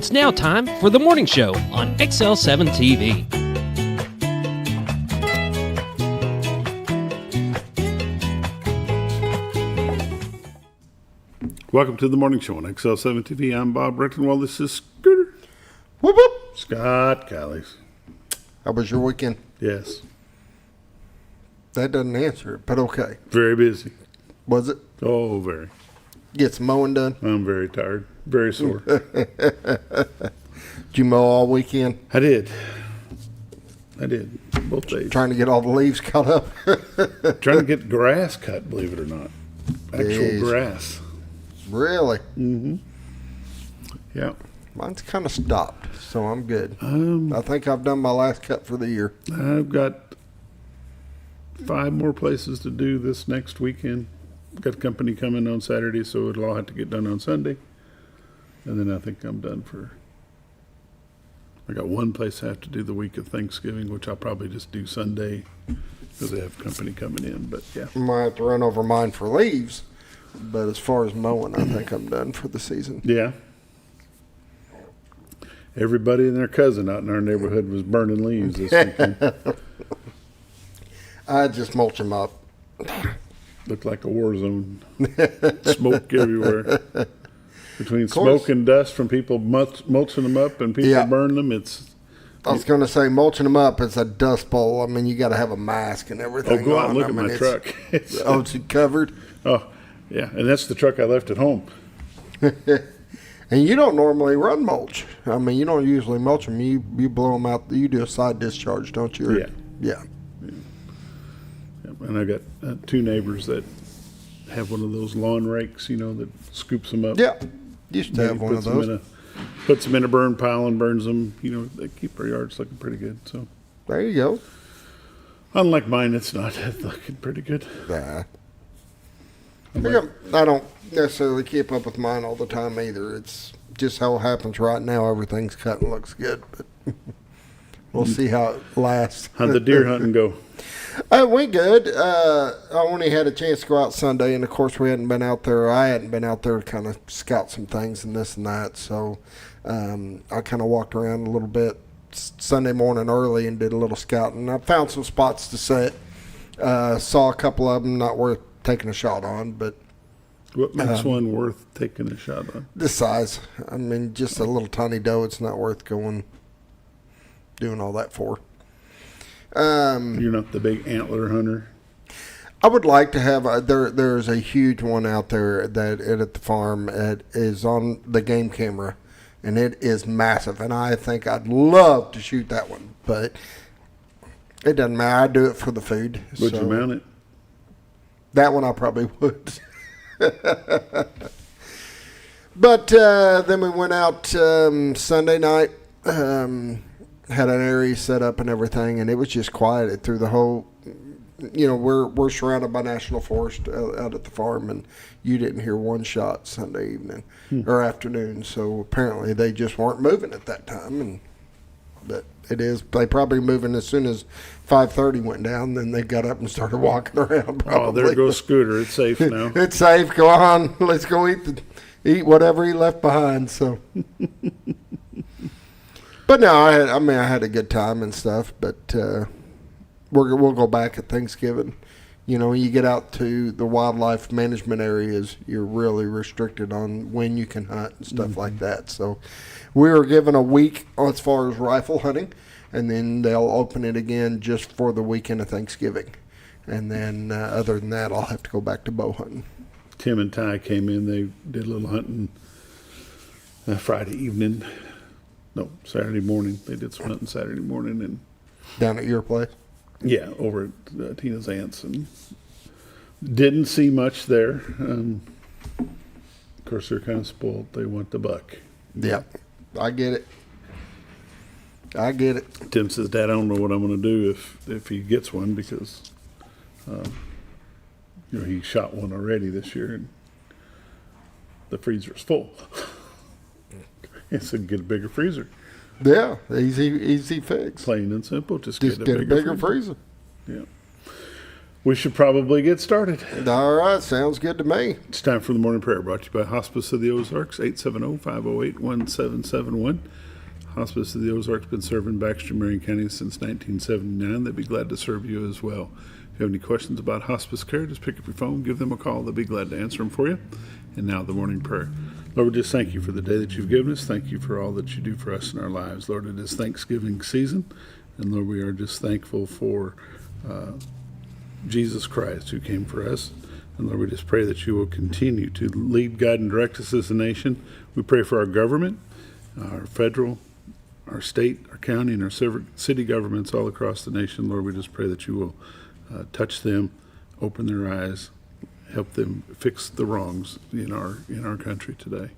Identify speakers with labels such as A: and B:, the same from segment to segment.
A: It's now time for the morning show on XL7-TV.
B: Welcome to the morning show on XL7-TV. I'm Bob Rectenwald. This is Scooter.
C: Whoop whoop.
B: Scott Callies.
C: How was your weekend?
B: Yes.
C: That doesn't answer it, but okay.
B: Very busy.
C: Was it?
B: Oh, very.
C: Get some mowing done?
B: I'm very tired. Very sore.
C: Did you mow all weekend?
B: I did. Both days.
C: Trying to get all the leaves cut up?
B: Trying to get grass cut, believe it or not. Actual grass.
C: Really?
B: Mm-hmm. Yeah.
C: Mine's kind of stopped, so I'm good. I think I've done my last cut for the year.
B: I've got 5 more places to do this next weekend. Got a company coming on Saturday, so it'll all have to get done on Sunday. And then I think I'm done for... I got one place I have to do the week of Thanksgiving, which I'll probably just do Sunday because they have company coming in, but yeah.
C: Might have to run over mine for leaves, but as far as mowing, I think I'm done for the season.
B: Yeah. Everybody and their cousin out in our neighborhood was burning leaves this weekend.
C: I just mulch them up.
B: Looked like a war zone. Smoke everywhere. Between smoke and dust from people mulching them up and people burning them, it's...
C: I was going to say, mulching them up is a dust bowl. I mean, you got to have a mask and everything.
B: Oh, go out and look at my truck.
C: It's covered?
B: Oh, yeah. And that's the truck I left at home.
C: And you don't normally run mulch. I mean, you don't usually mulch them. You blow them out. You do a side discharge, don't you?
B: Yeah.
C: Yeah.
B: And I got 2 neighbors that have one of those lawn rakes, that scoops them up.
C: Yeah. Used to have one of those.
B: Puts them in a burn pile and burns them. They keep our yards looking pretty good. So
C: there you go.
B: Unlike mine, it's not looking pretty good.
C: Nah. I don't necessarily keep up with mine all the time either. It's just how it happens right now. Everything's cut and looks good, but we'll see how it lasts.
B: How'd the deer hunting go?
C: It went good. I only had a chance to go out Sunday, and of course we hadn't been out there. I hadn't been out there to kind of scout some things and this and that. So I kind of walked around a little bit Sunday morning early and did a little scouting. I found some spots to set. Saw a couple of them, not worth taking a shot on, but
B: what makes one worth taking a shot on?
C: The size. I mean, just a little tiny doe. It's not worth doing all that for.
B: You're not the big antler hunter.
C: I would like to have. There's a huge one out there that at the farm. It is on the game camera, and it is massive. And I think I'd love to shoot that one, but it doesn't matter. I do it for the food.
B: Would you mount it?
C: That one I probably would. But then we went out Sunday night, had an area set up and everything, and it was just quiet through the whole, we're surrounded by national forest out at the farm, and you didn't hear one shot Sunday evening or afternoon, so apparently they just weren't moving at that time, but it is. They probably moving as soon as 5:30 went down. Then they got up and started walking around. Probably.
B: Oh, there goes Scooter. It's safe now.
C: It's safe. Go on. Let's go eat whatever he left behind. So, but no, I had a good time and stuff. But we'll go back at Thanksgiving. You get out to the wildlife management areas, you're really restricted on when you can hunt and stuff like that. So we were given a week as far as rifle hunting, and then they'll open it again just for the weekend of Thanksgiving. And then other than that, I'll have to go back to bow hunting.
B: Tim and Ty came in. They did a little hunting Friday evening. No, Saturday morning. They did some hunting Saturday morning. And
C: down at your place?
B: Yeah, over at Tina's aunt's, and didn't see much there. Of course, they're kind of spoiled. They want the buck.
C: Yeah, I get it.
B: Tim says, "Dad, I don't know what I'm going to do if he gets one because, he shot one already this year, and the freezer's full." He said, "Get a bigger freezer."
C: Yeah, easy fix.
B: Plain and simple. Just
C: get a bigger freezer.
B: Yeah. We should probably get started.
C: All right, sounds good to me.
B: It's time for the morning prayer, brought to you by Hospice of the Ozarks, 870-508-1771. Hospice of the Ozarks been serving Baxter, Marion County since 1979. They'd be glad to serve you as well. If you have any questions about hospice care, just pick up your phone, give them a call. They'll be glad to answer them for you. And now the morning prayer. Lord, we just thank you for the day that you've given us. Thank you for all that you do for us in our lives. Lord, it is Thanksgiving season. And Lord, we are just thankful for Jesus Christ who came for us. And Lord, we just pray that you will continue to lead, guide, and direct us as a nation. We pray for our government, our federal, our state, our county, and our city governments all across the nation. Lord, we just pray that you will touch them, open their eyes, help them fix the wrongs in our country today.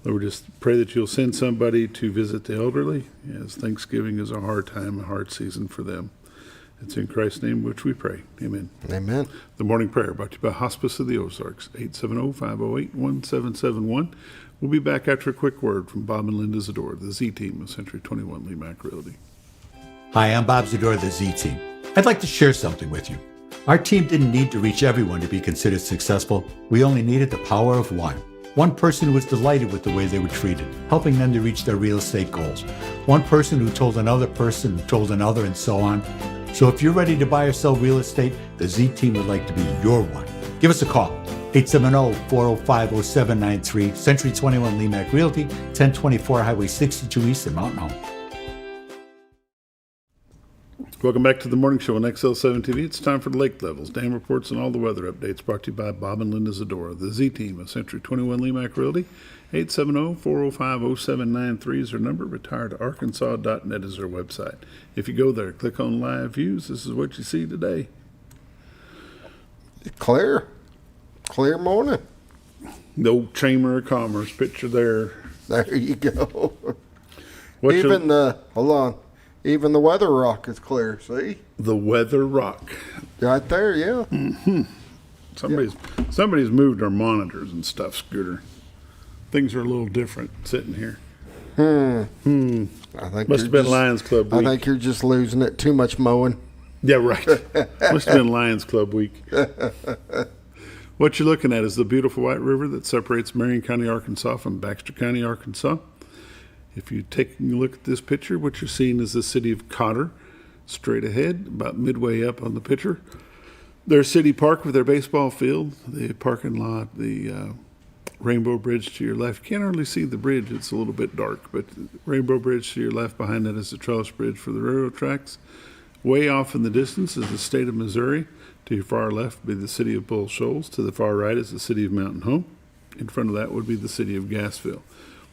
B: Lord, we just pray that you'll send somebody to visit the elderly, as Thanksgiving is a hard time, a hard season for them. It's in Christ's name which we pray. Amen.
C: Amen.
B: The morning prayer brought to you by Hospice of the Ozarks, 870-508-1771. We'll be back after a quick word from Bob and Linda Zador, the Z Team of Century 21 Lee Mack Realty.
D: Hi, I'm Bob Zador of the Z Team. I'd like to share something with you. Our team didn't need to reach everyone to be considered successful. We only needed the power of one. One person who was delighted with the way they were treated, helping them to reach their real estate goals. One person who told another person who told another, and so on. So if you're ready to buy or sell real estate, the Z Team would like to be your one. Give us a call, 870-405-0793, Century 21 Lee Mack Realty, 1024 Highway 62 East in Mountain Home.
B: Welcome back to the morning show on XL7-TV. It's time for the lake levels, dam reports, and all the weather updates brought to you by Bob and Linda Zadora, the Z Team of Century 21 Lee Mack Realty. 870-405-0793 is their number. Retiredarkansas.net is their website. If you go there, click on live views. This is what you see today.
C: Clear morning.
B: The old Chamber of Commerce picture there.
C: There you go. Even the weather rock is clear. See
B: the weather rock
C: right there. Yeah.
B: Mm-hmm. Somebody's moved our monitors and stuff, Scooter. Things are a little different sitting here.
C: I think
B: must have been Lions Club week.
C: I think you're just losing it. Too much mowing.
B: Yeah, right. Must have been Lions Club week. What you're looking at is the beautiful White River that separates Marion County, Arkansas from Baxter County, Arkansas. If you're taking a look at this picture, what you're seeing is the city of Cotter, straight ahead, about midway up on the picture. Their city park with their baseball field, the parking lot, the Rainbow Bridge to your left. You can't hardly see the bridge. It's a little bit dark, but Rainbow Bridge to your left. Behind that is the trellis bridge for the railroad tracks. Way off in the distance is the state of Missouri. To your far left would be the city of Bull Shoals. To the far right is the city of Mountain Home. In front of that would be the city of Gassville.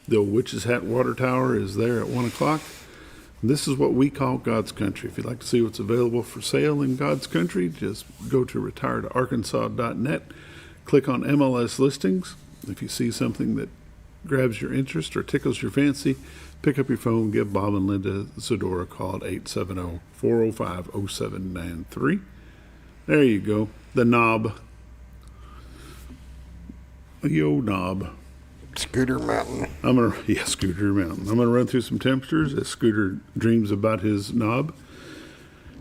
B: The old Witch's Hat Water Tower is there at 1 o'clock. This is what we call God's country. If you'd like to see what's available for sale in God's country, just go to retiredarkansas.net, click on MLS listings. If you see something that grabs your interest or tickles your fancy, pick up your phone, give Bob and Linda Zadora a call at 870-405-0793. There you go. The knob. The old knob.
C: Scooter Mountain.
B: Scooter Mountain. I'm gonna run through some temperatures as Scooter dreams about his knob.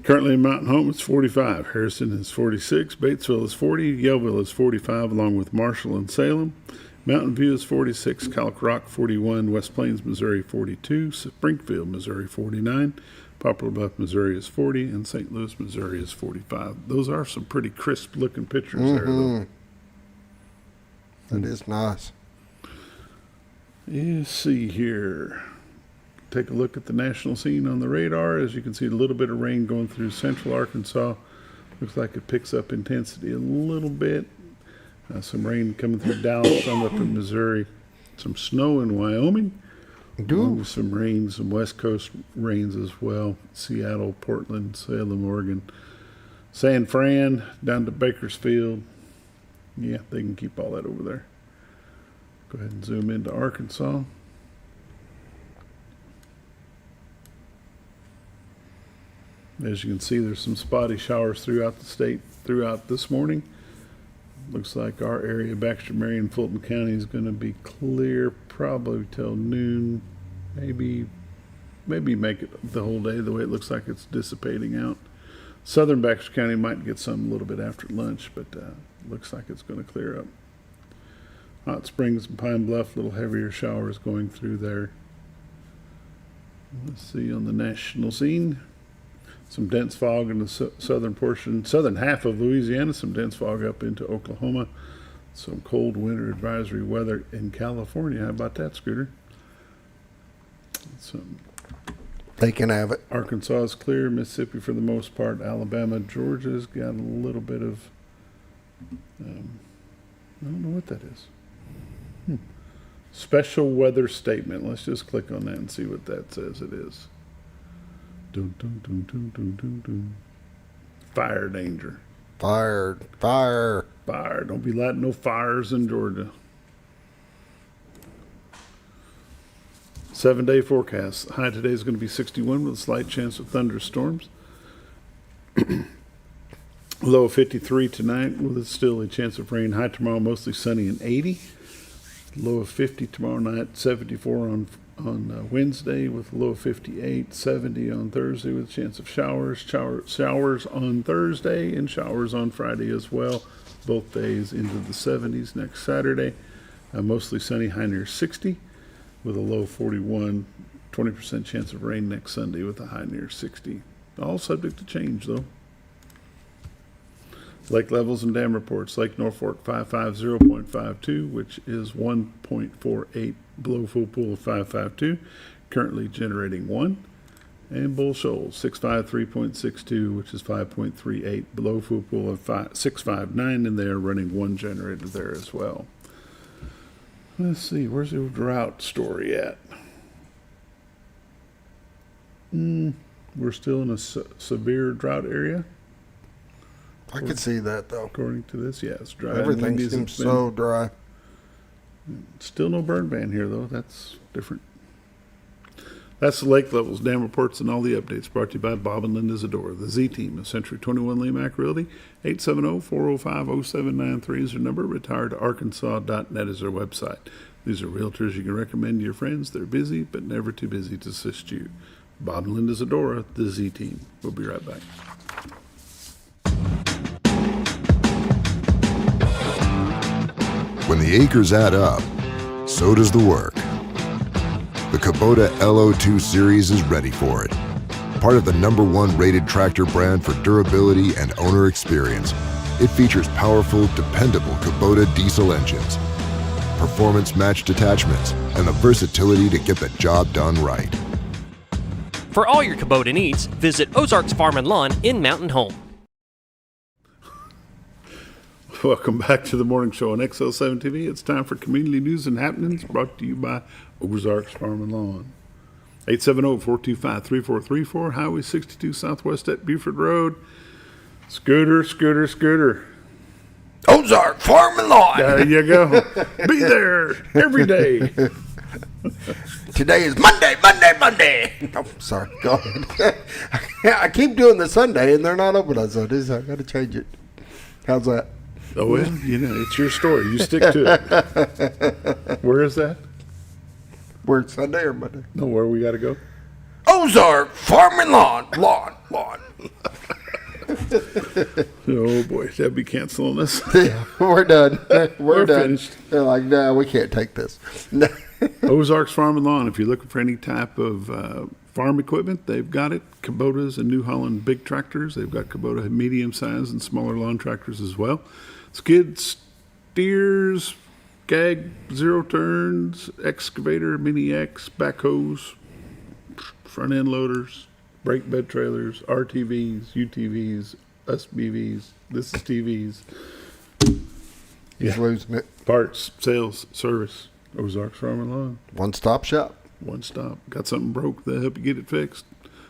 B: Currently in Mountain Home, it's 45. Harrison is 46. Batesville is 40. Yellville is 45, along with Marshall and Salem. Mountain View is 46. Calc Rock 41. West Plains, Missouri 42. Springfield, Missouri 49. Poplar Bluff, Missouri is 40. And St. Louis, Missouri is 45. Those are some pretty crisp looking pictures there, though.
C: That is nice.
B: Let's see here. Take a look at the national scene on the radar. As you can see, a little bit of rain going through central Arkansas. Looks like it picks up intensity a little bit. Some rain coming through Dallas, some up in Missouri. Some snow in Wyoming. Some rain, some west coast rains as well. Seattle, Portland, Salem, Oregon. San Fran, down to Bakersfield. Yeah, they can keep all that over there. Go ahead and zoom into Arkansas. As you can see, there's some spotty showers throughout the state throughout this morning. Looks like our area, Baxter, Marion, Fulton County, is going to be clear probably till noon. Maybe make it the whole day, the way it looks like it's dissipating out. Southern Baxter County might get some a little bit after lunch, but looks like it's going to clear up. Hot Springs and Pine Bluff, little heavier showers going through there. Let's see on the national scene. Some dense fog in the southern half of Louisiana, some dense fog up into Oklahoma. Some cold winter advisory weather in California. How about that, Scooter?
C: They can have it.
B: Arkansas is clear. Mississippi for the most part. Alabama, Georgia's got a little bit of, I don't know what that is. Special weather statement. Let's just click on that and see what that says it is. Dun, dun, dun, dun, dun, dun, dun. Fire danger.
C: Fire.
B: Fire. Don't be lighting no fires in Georgia. 7-day forecast. High today is going to be 61 with a slight chance of thunderstorms. Low of 53 tonight with still a chance of rain. High tomorrow mostly sunny and 80. Low of 50 tomorrow night. 74 on Wednesday with a low of 58. 70 on Thursday with a chance of showers. Showers on Thursday and showers on Friday as well. Both days into the 70s next Saturday. Mostly sunny, high near 60 with a low of 41. 20% chance of rain next Sunday with a high near 60. All subject to change though. Lake levels and dam reports. Lake Norfolk 550.52, which is 1.48 below full pool of 552, currently generating 1. And Bull Shoals 653.62, which is 5.38 below full pool of 659, and they are running 1 generator there as well. Let's see, where's the drought story at? We're still in a severe drought area.
C: I could see that, though.
B: According to this, yeah, it's dry.
C: Everything seems so dry.
B: Still no burn ban here, though. That's different. That's the lake levels, dam reports, and all the updates brought to you by Bob and Linda Zadora, the Z-Team of Century 21 Lemac Realty. 870-405-0793 is their number. Retiredarkansas.net is their website. These are realtors you can recommend to your friends. They're busy, but never too busy to assist you. Bob and Linda Zadora, the Z-Team. We'll be right back.
E: When the acres add up, so does the work. The Kubota LO2 Series is ready for it. Part of the #1 rated tractor brand for durability and owner experience, it features powerful, dependable Kubota diesel engines, performance-matched attachments, and the versatility to get the job done right.
A: For all your Kubota needs, visit Ozarks Farm and Lawn in Mountain Home.
B: Welcome back to the morning show on XL7-TV. It's time for community news and happenings brought to you by Ozarks Farm and Lawn. 870-425-3434, Highway 62 Southwest at Buford Road. Scooter.
C: Ozark Farm and Lawn.
B: There you go. Be there every day.
C: Today is Monday. Oh, sorry. Go ahead. I keep doing the Sunday, and they're not open on Sundays. I got to change it. How's that?
B: Oh, well, it's your story. You stick to it. Where is that?
C: Where it's Sunday or Monday?
B: No, where we got to go?
C: Ozark Farm and Lawn.
B: Oh, boy. They'll be canceling us.
C: We're done. We're done.
B: Finished.
C: They're like, no, we can't take this.
B: Ozarks Farm and Lawn. If you're looking for any type of farm equipment, they've got it. Kubotas and New Holland big tractors. They've got Kubota medium-sized and smaller lawn tractors as well. Skids, steers, gag, zero turns, excavator, mini X, backhoes, front end loaders, brake bed trailers, RTVs, UTVs, SBVs. This is TVs.
C: He's losing it.
B: Parts, sales, service. Ozarks Farm and Lawn.
C: One-stop shop.
B: One stop. Got something broke, they'll help you get it fixed.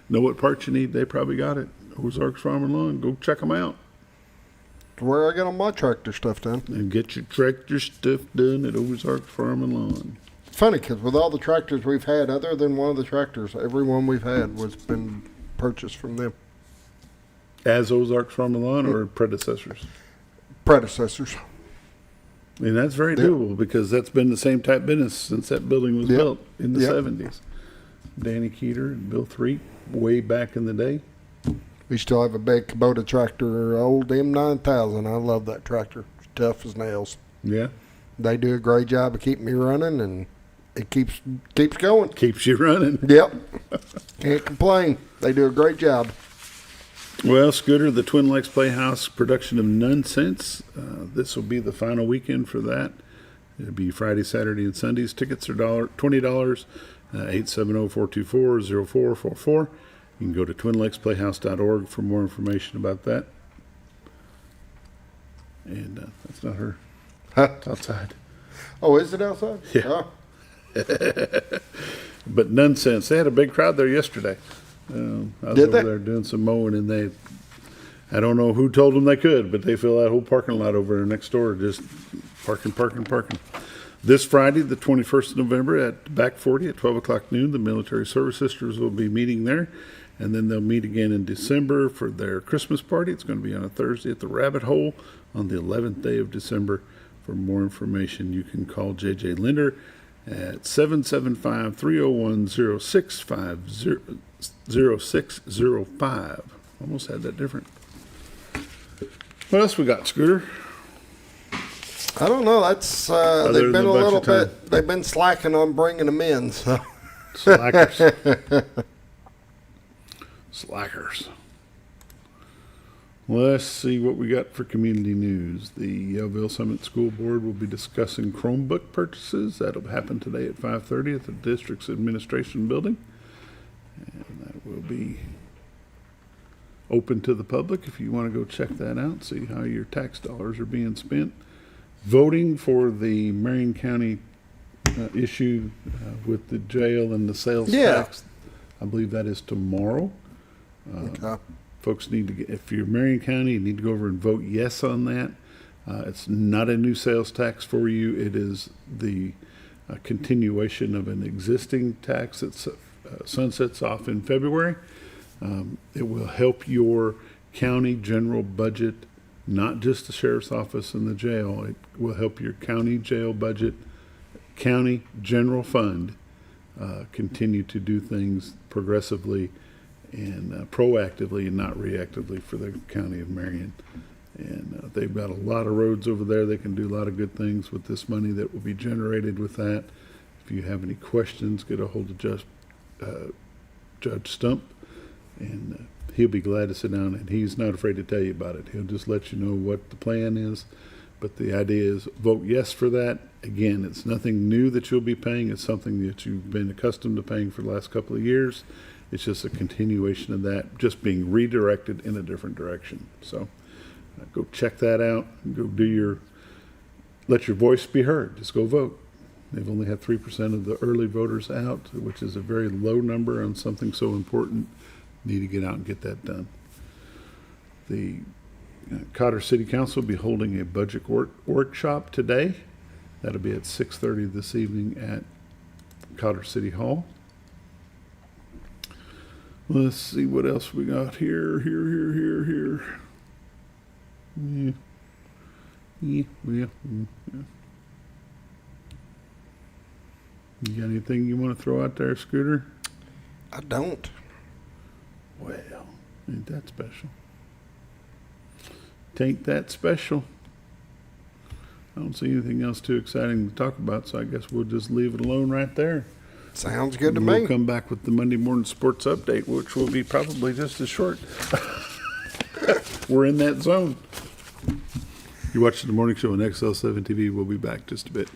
B: Know what parts you need, they probably got it. Ozarks Farm and Lawn. Go check them out.
C: Where I get all my tractor stuff done.
B: And get your tractor stuff done at Ozarks Farm and Lawn.
C: It's funny because with all the tractors we've had, other than one of the tractors, every one we've had was been purchased from them.
B: As Ozarks Farm and Lawn or predecessors?
C: Predecessors.
B: And that's very doable because that's been the same type business since that building was built in the 70s. Danny Keeter and Bill Threet way back in the day.
C: We still have a big Kubota tractor, old M9000. I love that tractor. It's tough as nails.
B: Yeah.
C: They do a great job of keeping me running, and it keeps going.
B: Keeps you running.
C: Yep. Can't complain. They do a great job.
B: Well, Scooter, the Twin Lakes Playhouse production of Nonsense. This will be the final weekend for that. It'll be Friday, Saturday, and Sundays. Tickets are $20. 870-424-0444. You can go to twinlakesplayhouse.org for more information about that. And that's not her.
C: Huh?
B: It's outside.
C: Oh, is it outside?
B: Yeah.
C: Oh.
B: But Nonsense, they had a big crowd there yesterday. I was
C: Did
B: over
C: they?
B: there doing some mowing, and I don't know who told them they could, but they fill that whole parking lot over there next door, just parking. This Friday, the 21st of November at Back 40 at 12 o'clock noon, the Military Service Sisters will be meeting there. And then they'll meet again in December for their Christmas party. It's going to be on a Thursday at the Rabbit Hole on the 11th day of December. For more information, you can call J.J. Linder at 775-301-0605. Almost had that different. What else we got, Scooter?
C: I don't know. That's
B: Other
C: they've
B: than
C: been
B: a
C: a
B: bunch
C: little
B: of time.
C: bit. They've been slacking on bringing them in. So.
B: Slackers. Let's see what we got for community news. The Yellville Summit School Board will be discussing Chromebook purchases. That'll happen today at 5:30 at the district's administration building. And that will be open to the public if you want to go check that out, see how your tax dollars are being spent. Voting for the Marion County issue with the jail and the sales tax, I believe that is tomorrow.
C: Okay.
B: Folks need to get, if you're Marion County, you need to go over and vote yes on that. It's not a new sales tax for you. It is the continuation of an existing tax that sunsets off in February. It will help your county general budget, not just the sheriff's office and the jail. It will help your county jail budget, county general fund, continue to do things progressively and proactively and not reactively for the county of Marion. And they've got a lot of roads over there. They can do a lot of good things with this money that will be generated with that. If you have any questions, get a hold of Judge Stump, and he'll be glad to sit down, and he's not afraid to tell you about it. He'll just let you know what the plan is. But the idea is vote yes for that. Again, it's nothing new that you'll be paying. It's something that you've been accustomed to paying for the last couple of years. It's just a continuation of that, just being redirected in a different direction. So go check that out. Go let your voice be heard. Just go vote. They've only had 3% of the early voters out, which is a very low number on something so important. Need to get out and get that done. The Cotter City Council will be holding a budget workshop today. That'll be at 6:30 this evening at Cotter City Hall. Let's see what else we got here. Yeah. You got anything you want to throw out there, Scooter?
C: I don't.
B: Well, ain't that special? Tain't that special? I don't see anything else too exciting to talk about, so I guess we'll just leave it alone right there.
C: Sounds good to
B: We'll
C: me.
B: come back with the Monday morning sports update, which will be probably just as short. We're in that zone. You're watching the morning show on XL7-TV. We'll be back just a bit.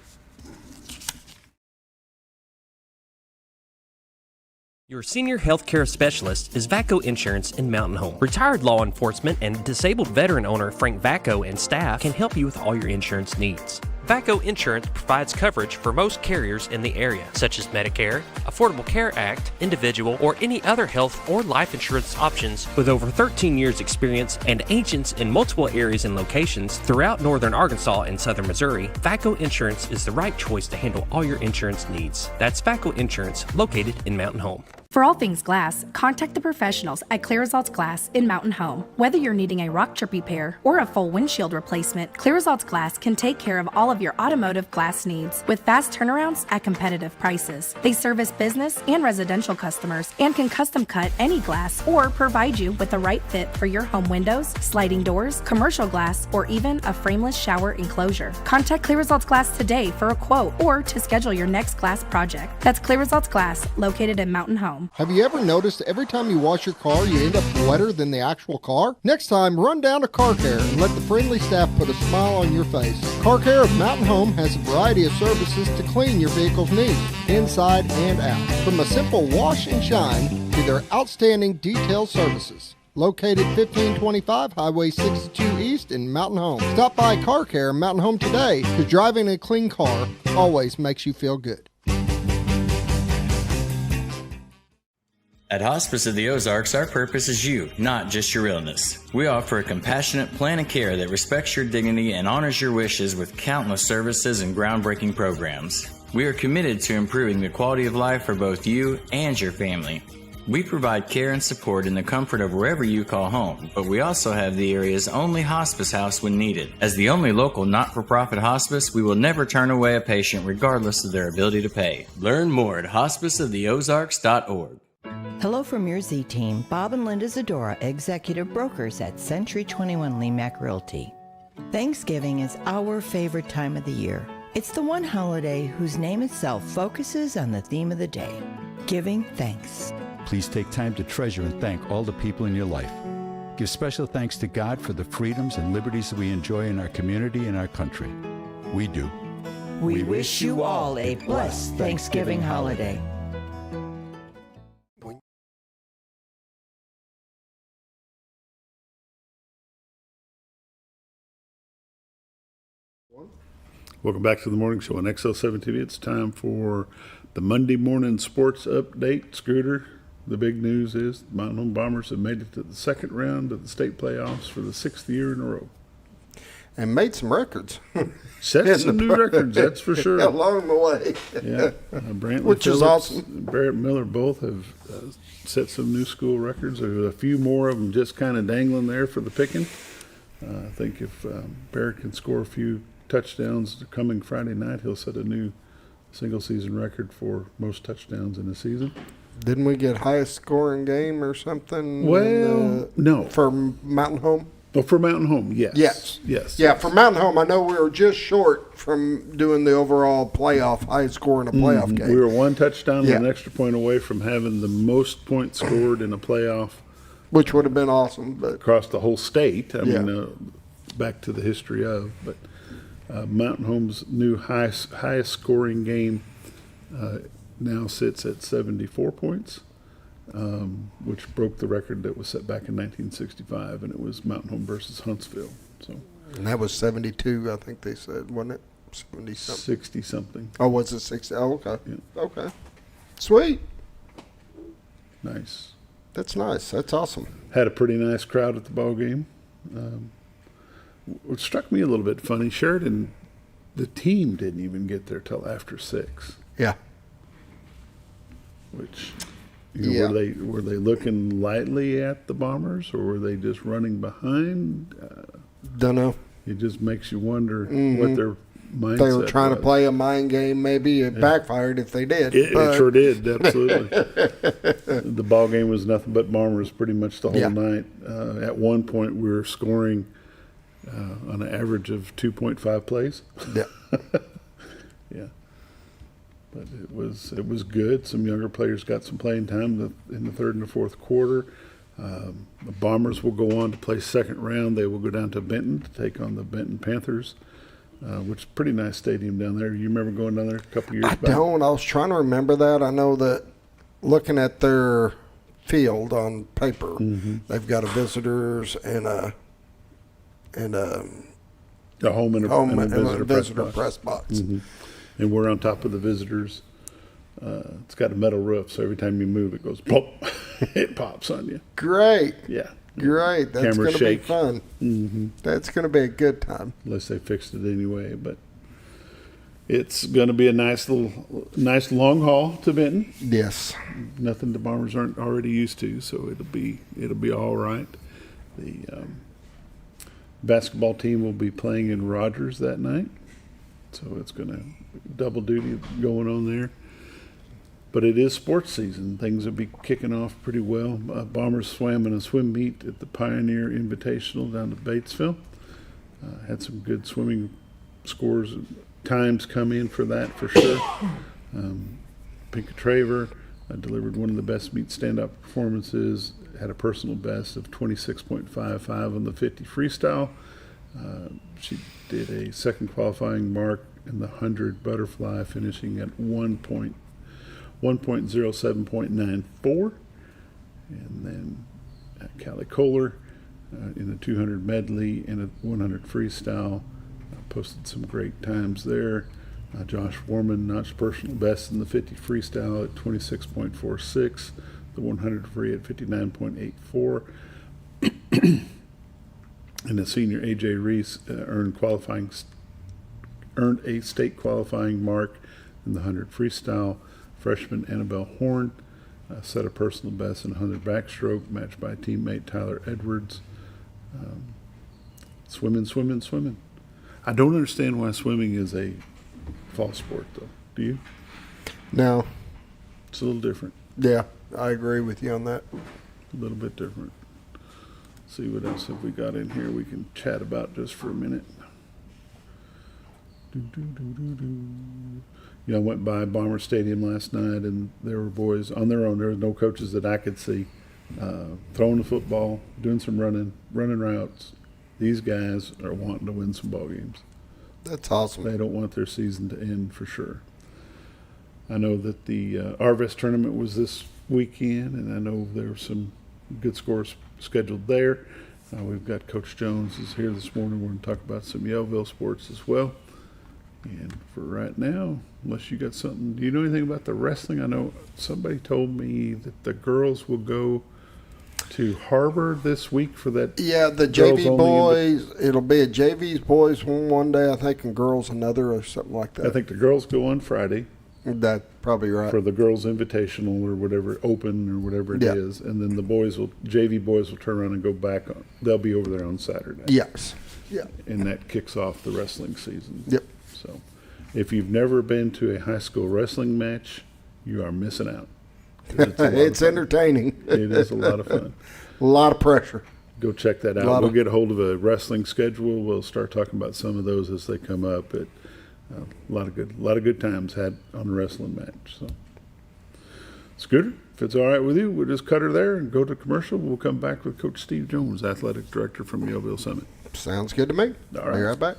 A: Your senior health care specialist is VACO Insurance in Mountain Home. Retired law enforcement and disabled veteran owner Frank VACO and staff can help you with all your insurance needs. VACO Insurance provides coverage for most carriers in the area, such as Medicare, Affordable Care Act, individual, or any other health or life insurance options. With over 13 years experience and agents in multiple areas and locations throughout northern Arkansas and southern Missouri, VACO Insurance is the right choice to handle all your insurance needs. That's VACO Insurance, located in Mountain Home.
F: For all things glass, contact the professionals at Clear Results Glass in Mountain Home. Whether you're needing a rock chip repair or a full windshield replacement, Clear Results Glass can take care of all of your automotive glass needs with fast turnarounds at competitive prices. They service business and residential customers and can custom cut any glass or provide you with the right fit for your home windows, sliding doors, commercial glass, or even a frameless shower enclosure. Contact Clear Results Glass today for a quote or to schedule your next glass project. That's Clear Results Glass, located in Mountain Home.
C: Have you ever noticed every time you wash your car, you end up wetter than the actual car? Next time, run down to Car Care and let the friendly staff put a smile on your face. Car Care of Mountain Home has a variety of services to clean your vehicle's needs, inside and out. From a simple wash and shine to their outstanding detailed services. Located 1525 Highway 62 East in Mountain Home. Stop by Car Care Mountain Home today, because driving a clean car always makes you feel good.
G: At Hospice of the Ozarks, our purpose is you, not just your illness. We offer a compassionate plan of care that respects your dignity and honors your wishes with countless services and groundbreaking programs. We are committed to improving the quality of life for both you and your family. We provide care and support in the comfort of wherever you call home, but we also have the area's only hospice house when needed. As the only local not-for-profit hospice, we will never turn away a patient regardless of their ability to pay. Learn more at hospiceoftheozarks.org.
H: Hello from your Z-Team, Bob and Linda Zadora, executive brokers at Century 21 Lee Mack Realty. Thanksgiving is our favorite time of the year. It's the one holiday whose name itself focuses on the theme of the day, giving thanks.
D: Please take time to treasure and thank all the people in your life. Give special thanks to God for the freedoms and liberties that we enjoy in our community and our country. We do.
H: We wish you all a blessed Thanksgiving holiday.
B: Welcome back to the morning show on XL7-TV. It's time for the Monday morning sports update. Scooter, the big news is the Mountain Home Bombers have made it to the second round of the state playoffs for the 6th year in a row.
C: And made some records.
B: Set some new records, that's for sure.
C: Along the way.
B: Yeah, Brantley
C: Which is
B: Phillips,
C: awesome.
B: Barrett Miller both have set some new school records. There's a few more of them just kind of dangling there for the picking. I think if Barrett can score a few touchdowns coming Friday night, he'll set a new single season record for most touchdowns in a season.
C: Didn't we get highest scoring game or something?
B: Well, no.
C: For Mountain Home?
B: Well, for Mountain Home, yes. Yes.
C: Yeah, for Mountain Home, I know we were just short from doing the overall playoff, highest score in a playoff game.
B: We were one touchdown and an extra point away from having the most points scored in a playoff.
C: Which would have been awesome. But
B: across the whole state. I mean, back to the history of. But Mountain Home's new highest scoring game now sits at 74 points, which broke the record that was set back in 1965, and it was Mountain Home versus Huntsville. So,
C: and that was 72, I think they said, wasn't it? 70-something.
B: 60-something.
C: Oh, was it 60? Oh, okay.
B: Yeah.
C: Okay. Sweet.
B: Nice.
C: That's nice. That's awesome.
B: Had a pretty nice crowd at the ball game. What struck me a little bit funny, Sheridan, the team didn't even get there till after 6.
C: Yeah.
B: Which, were they looking lightly at the Bombers, or were they just running behind?
C: Don't know.
B: It just makes you wonder what their mindset
C: They were trying
B: was.
C: to play a mind game. Maybe it backfired if they did.
B: It sure did, absolutely. The ball game was nothing but Bombers pretty much the whole night. At one point, we were scoring on an average of 2.5 plays.
C: Yeah.
B: Yeah. But it was good. Some younger players got some playing time in the third and the fourth quarter. The Bombers will go on to play second round. They will go down to Benton to take on the Benton Panthers, which is a pretty nice stadium down there. You remember going down there a couple years back?
C: I don't. I was trying to remember that. I know that looking at their field on paper, they've got a visitors and a
B: home and a
C: visitor press box.
B: Mm-hmm. And we're on top of the visitors. It's got a metal roof, so every time you move, it goes pop. It pops on you.
C: Great.
B: Yeah.
C: Great. That's going to be fun.
B: Mm-hmm.
C: That's going to be a good time.
B: Unless they fixed it anyway. But It's going to be a nice long haul to Benton.
C: Yes.
B: Nothing the Bombers aren't already used to, so it'll be all right. The basketball team will be playing in Rogers that night, so it's going to double duty going on there. But it is sports season. Things will be kicking off pretty well. Bombers swam in a swim meet at the Pioneer Invitational down to Batesville. Had some good swimming scores, times come in for that for sure. Pinka Traver delivered one of the best meet stand-up performances, had a personal best of 26.55 on the 50 freestyle. She did a second qualifying mark in the 100 butterfly, finishing at 1.07.94. And then Callie Kohler in the 200 medley and a 100 freestyle posted some great times there. Josh Warman notched personal best in the 50 freestyle at 26.46, the 100 free at 59.84. And the senior AJ Reese earned a state qualifying mark in the 100 freestyle. Freshman Annabelle Horn set a personal best in 100 backstroke, matched by teammate Tyler Edwards. Swimming. I don't understand why swimming is a fall sport, though. Do you?
C: No.
B: It's a little different.
C: Yeah, I agree with you on that.
B: A little bit different. See what else have we got in here we can chat about just for a minute. I went by Bomber Stadium last night, and there were boys on their own. There was no coaches that I could see throwing the football, doing some running routes. These guys are wanting to win some ball games.
C: That's awesome.
B: They don't want their season to end for sure. I know that the Arvest tournament was this weekend, and I know there were some good scores scheduled there. We've got Coach Jones is here this morning. We're going to talk about some Yellville sports as well. And for right now, unless you got something, do you know anything about the wrestling? I know somebody told me that the girls will go to Harbor this week for that.
C: Yeah, the JV boys. It'll be a JV's boys one day, I think, and girls another or something like that.
B: I think the girls go on Friday.
C: That's probably right.
B: For the girls' invitational or whatever, open or whatever it is, and then the JV boys will turn around and go back on. They'll be over there on Saturday.
C: Yes. Yeah.
B: And that kicks off the wrestling season.
C: Yep.
B: So, if you've never been to a high school wrestling match, you are missing out.
C: It's entertaining.
B: It is a lot of fun.
C: A lot of pressure.
B: Go check that out. We'll get a hold of a wrestling schedule. We'll start talking about some of those as they come up. But a lot of good times had on a wrestling match. So, Scooter, if it's all right with you, we'll just cut her there and go to commercial. We'll come back with Coach Steve Jones, athletic director from Yellville Summit.
C: Sounds good to me.
B: All right.
C: Be right back.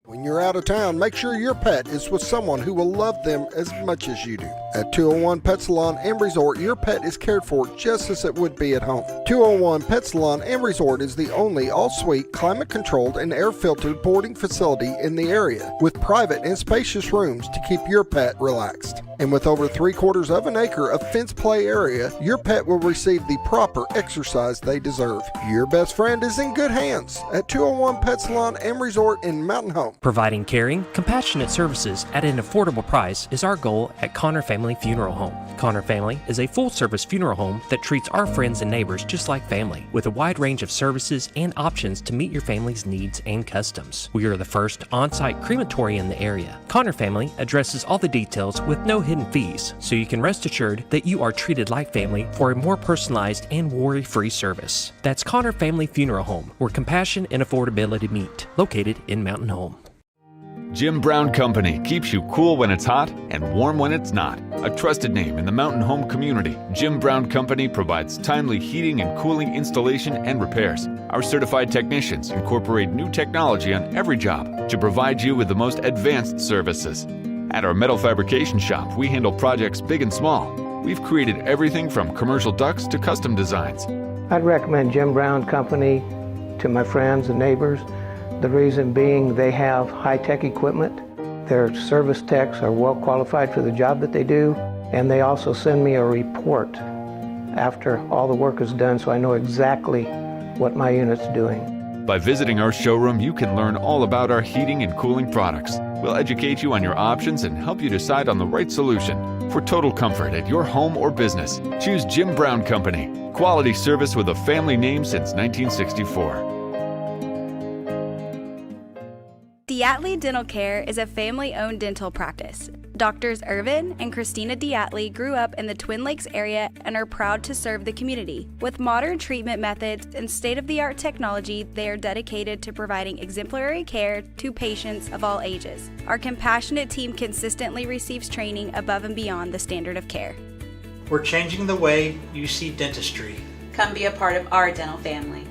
C: When you're out of town, make sure your pet is with someone who will love them as much as you do. At 201 Pet Salon and Resort, your pet is cared for just as it would be at home. 201 Pet Salon and Resort is the only all-suite, climate-controlled, and air-filtered boarding facility in the area, with private and spacious rooms to keep your pet relaxed. And with over 3/4 of an acre of fenced play area, your pet will receive the proper exercise they deserve. Your best friend is in good hands at 201 Pet Salon and Resort in Mountain Home.
A: Providing caring, compassionate services at an affordable price is our goal at Connor Family Funeral Home. Connor Family is a full-service funeral home that treats our friends and neighbors just like family, with a wide range of services and options to meet your family's needs and customs. We are the first on-site crematory in the area. Connor Family addresses all the details with no hidden fees, so you can rest assured that you are treated like family for a more personalized and worry-free service. That's Connor Family Funeral Home, where compassion and affordability meet, located in Mountain Home.
I: Jim Brown Company keeps you cool when it's hot and warm when it's not. A trusted name in the Mountain Home community, Jim Brown Company provides timely heating and cooling installation and repairs. Our certified technicians incorporate new technology on every job to provide you with the most advanced services. At our metal fabrication shop, we handle projects big and small. We've created everything from commercial ducts to custom designs.
J: I'd recommend Jim Brown Company to my friends and neighbors. The reason being they have high-tech equipment. Their service techs are well qualified for the job that they do, and they also send me a report after all the work is done so I know exactly what my unit's doing.
I: By visiting our showroom, you can learn all about our heating and cooling products. We'll educate you on your options and help you decide on the right solution. For total comfort at your home or business, choose Jim Brown Company. Quality service with a family name since 1964.
K: Diatley Dental Care is a family-owned dental practice. Doctors Irvin and Christina Diatley grew up in the Twin Lakes area and are proud to serve the community. With modern treatment methods and state-of-the-art technology, they are dedicated to providing exemplary care to patients of all ages. Our compassionate team consistently receives training above and beyond the standard of care.
L: We're changing the way you see dentistry.
M: Come be a part of our dental family.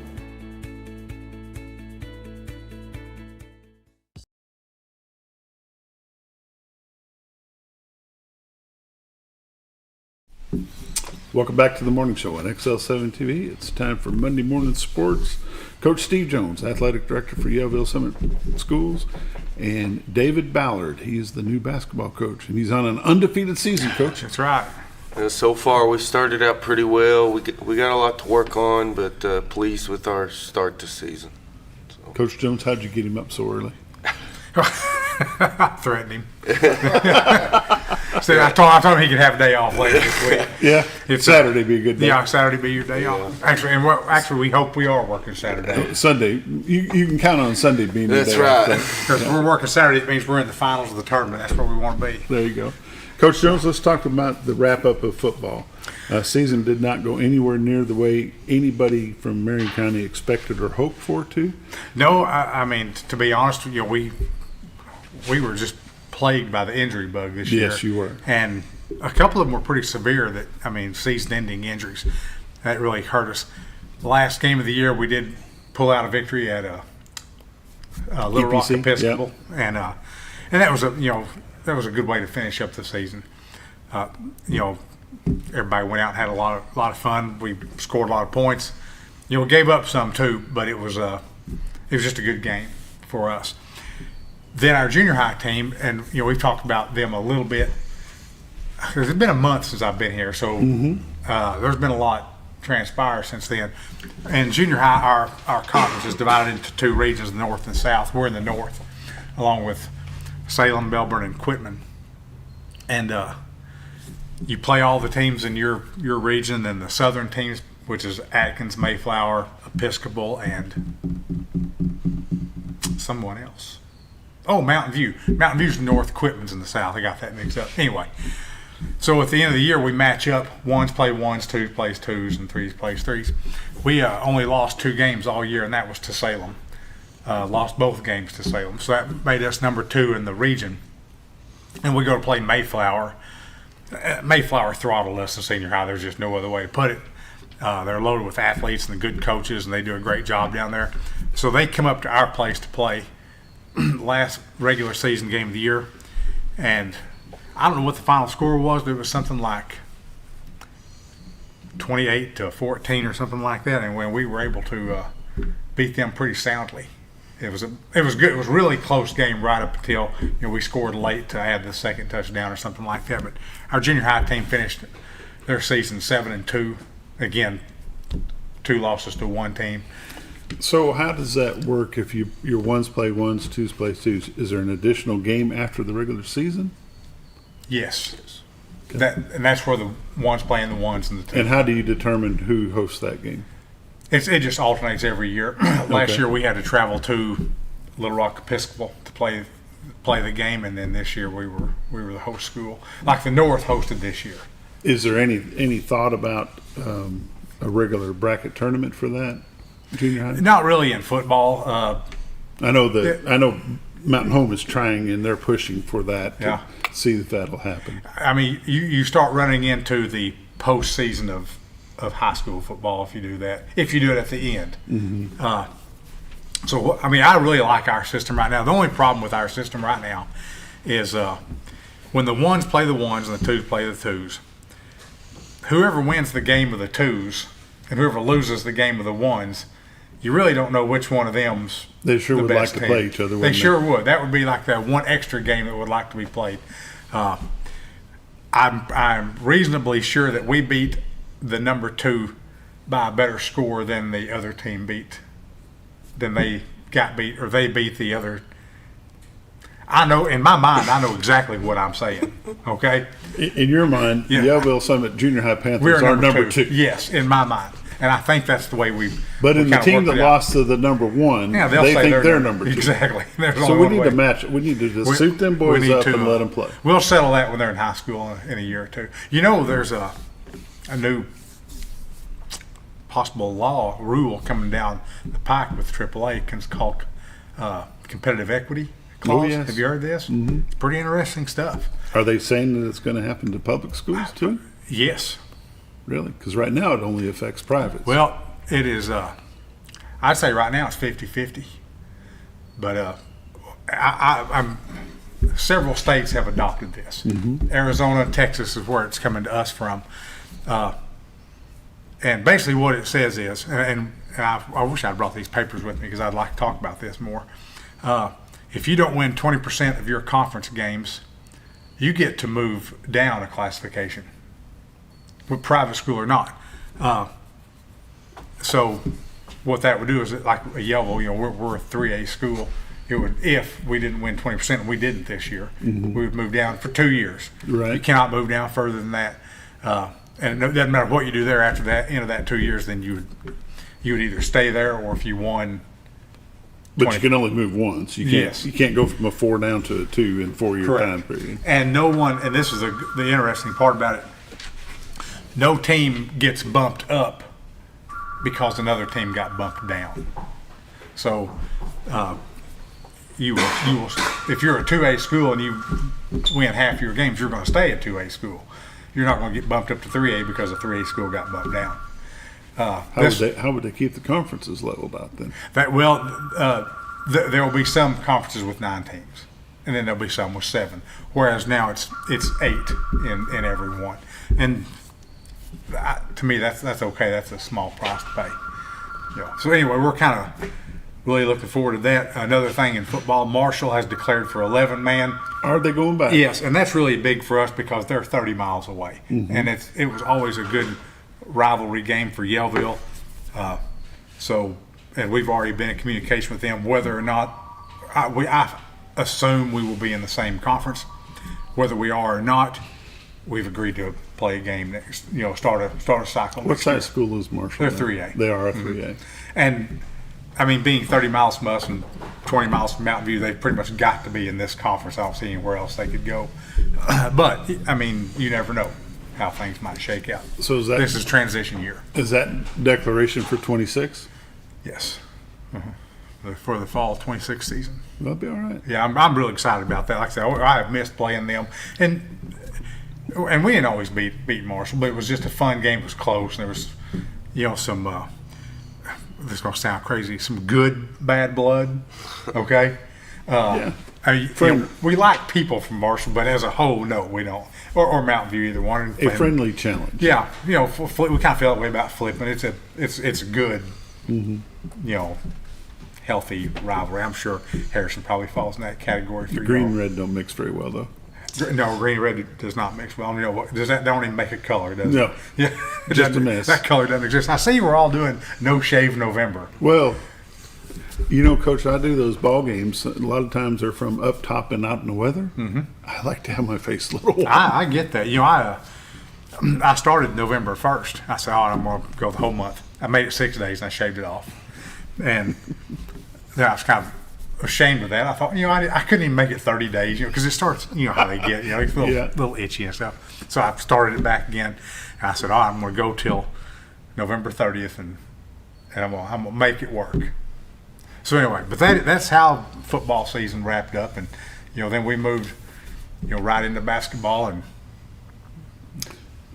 B: Welcome back to the morning show on XL7-TV. It's time for Monday Morning Sports. Coach Steve Jones, Athletic Director for Yellville Summit Schools, and David Ballard. He's the new basketball coach, and he's on an undefeated season, Coach.
N: That's right. So far, we started out pretty well. We got a lot to work on, but pleased with our start this season. So.
B: Coach Jones, how'd you get him up so early?
N: I
L: threatened him. So I told him he could have a day off later this week.
B: Yeah, if Saturday be a good day.
L: Yeah, Saturday be your day off. Actually, we hope we are working Saturday.
B: Sunday, you can count on Sunday being your day
N: off. That's
L: right. Because we're working Saturday, it means we're in the finals of the tournament. That's where we want to be.
B: There you go. Coach Jones, let's talk about the wrap-up of football. Season did not go anywhere near the way anybody from Marion County expected or hoped for it to.
L: No, I mean, to be honest, we were just plagued by the injury bug this year.
B: Yes, you were.
L: And a couple of them were pretty severe season-ending injuries. That really hurt us. The last game of the year, we did pull out a victory at Little Rock Episcopal. Yep. And that was a good way to finish up the season. Everybody went out and had a lot of fun. We scored a lot of points. We gave up some too, but it was just a good game for us. Then our junior high team, and we've talked about them a little bit. It's been a month since I've been here, so there's been a lot transpired since then. And junior high, our conference is divided into two regions, the north and south. We're in the north, along with Salem, Melbourne, and Quitman. And you play all the teams in your region, and the southern teams, which is Atkins, Mayflower, Episcopal, and someone else. Oh, Mountain View. Mountain View's north, Quitman's in the south. I got that mixed up. Anyway, so at the end of the year, we match up. Ones play ones, twos plays twos, and threes plays threes. We only lost 2 games all year, and that was to Salem. Lost both games to Salem. So that made us number 2 in the region. And we go to play Mayflower. Mayflower throttled us in senior high. There's just no other way to put it. They're loaded with athletes and good coaches, and they do a great job down there. So they come up to our place to play last regular season game of the year, and I don't know what the final score was, but it was something like 28-14 or something like that, and when we were able to beat them pretty soundly. It was good. It was a really close game right up until we scored late to add the second touchdown or something like that. But our junior high team finished their season 7-2. Again, 2 losses to 1 team.
B: So how does that work if your ones play ones, twos play twos? Is there an additional game after the regular season?
L: Yes. Okay. And that's where the ones playing the ones and the twos.
B: And how do you determine who hosts that game?
L: It just alternates every year. Last year we had to travel to Little Rock Episcopal to play the game, and then this year we were the host school. Like the North hosted this year.
B: Is there any thought about a regular bracket tournament for that? Junior high?
L: Not really in football.
B: I know Mountain Home is trying, and they're pushing for that to see if that'll happen.
L: I mean, you start running into the postseason of high school football if you do that. If you do it at the end. Mm-hmm. So I mean, I really like our system right now. The only problem with our system right now is when the ones play the ones and the twos play the twos. Whoever wins the game of the twos and whoever loses the game of the ones, you really don't know which one of them's
B: they sure
L: the
B: would
L: best
B: like to
L: team.
B: play each other.
L: They sure would. That would be like that one extra game that would like to be played. I'm reasonably sure that we beat the number 2 by a better score than the other team beat then they got beat, or they beat the other. I know, in my mind, I know exactly what I'm saying, okay?
B: In your mind,
L: Yeah.
B: Yellville Summit Junior High Panthers
L: We're
B: are number two.
L: Yes, in my mind. And I think that's the way we.
B: But in
L: we
B: the
L: kinda
B: team
L: worked
B: that
L: it out.
B: lost to the number one,
L: Yeah, they'll
B: they
L: say
B: think they're number two.
L: Exactly. There's
B: So
L: only
B: we
L: one
B: need
L: way.
B: to match. We need to just
L: We-
B: suit them
L: we
B: boys
L: need
B: up
L: to,
B: and let them play.
L: We'll settle that when they're in high school in a year or two. You know, there's a new possible rule coming down the pike with AAA. It's called competitive equity clause.
B: Oh, yes.
L: Have you heard this?
B: Mhm.
L: It's pretty interesting stuff.
B: Are they saying that it's going to happen to public schools too?
L: Yes.
B: Really? Because right now it only affects privates.
L: Well, it is. I'd say right now it's 50-50. But I'm several states have adopted this.
B: Mhm.
L: Arizona, Texas is where it's coming to us from. And basically what it says is, and I wish I'd brought these papers with me because I'd like to talk about this more. If you don't win 20% of your conference games, you get to move down a classification, with private school or not. So what that would do is, like a Yellville, we're a 3A school. It would, if we didn't win 20%, and we didn't this year,
B: Mhm.
L: we would move down for 2 years.
B: Right.
L: You cannot move down further than that. And it doesn't matter what you do there after that, end of that 2 years, then you would either stay there, or if you won.
B: But you can only move once. You can't,
L: Yes.
B: You can't go from a 4 down to a 2 in 4 year
L: Correct.
B: time period.
L: And no one, and this is the interesting part about it, no team gets bumped up because another team got bumped down. So you will, if you're a 2A school and you win half your games, you're going to stay at 2A school. You're not going to get bumped up to 3A because a 3A school got bumped down.
B: How would they keep the conferences leveled out then?
L: There will be some conferences with 9 teams, and then there'll be some with 7. Whereas now it's 8 in every one. And to me, that's okay. That's a small price to pay. Yeah. So anyway, we're kind of really looking forward to that. Another thing in football, Marshall has declared for 11-man.
B: Are they going back?
L: Yes, and that's really big for us because they're 30 miles away,
B: Mhm.
L: and it was always a good rivalry game for Yellville. And we've already been in communication with them whether or not I assume we will be in the same conference. Whether we are or not, we've agreed to play a game next. Start a cycle.
B: What size school is Marshall?
L: They're
B: now?
L: 3A.
B: They are a 3A.
L: And I mean, being 30 miles from us and 20 miles from Mountain View, they've pretty much got to be in this conference. I don't see anywhere else they could go. But I mean, you never know how things might shake out.
B: So
L: this is transition year.
B: Is that declaration for 26?
L: Yes. For the fall 26 season.
B: That'll be all right.
L: Yeah, I'm really excited about that. Like I said, I have missed playing them, and we didn't always beat Marshall, but it was just a fun game. It was close, and there was, some. This is gonna sound crazy. Some good bad blood. Okay.
B: Yeah.
L: I mean, we like people from Marshall, but as a whole, no, we don't. Or Mountain View, either one.
B: A friendly challenge.
L: Yeah, we kind of feel that way about Flippin. It's a good, healthy rivalry. I'm sure Harrison probably falls in that category for
B: Green
L: y'all.
B: and red don't mix very well though.
L: No, green and red does not mix well. That don't even make a color, does
B: No.
L: it? Yeah,
B: Just a mess.
L: That color doesn't exist. I see we're all doing No Shave November.
B: Well, Coach, I do those ball games. A lot of times they're from up top and out in the weather.
L: Mm-hmm.
B: I like to have my face a little warm.
L: I get that. I started November 1st. I said, I'm going to go the whole month. I made it 6 days and I shaved it off. And I was kind of ashamed of that. I thought, I couldn't even make it 30 days, because it starts, how they get, it's a little itchy and stuff. So I started it back again. And I said, I'm going to go till November 30th and I'm going to make it work. So anyway, but that's how football season wrapped up. And, then we moved, right into basketball. And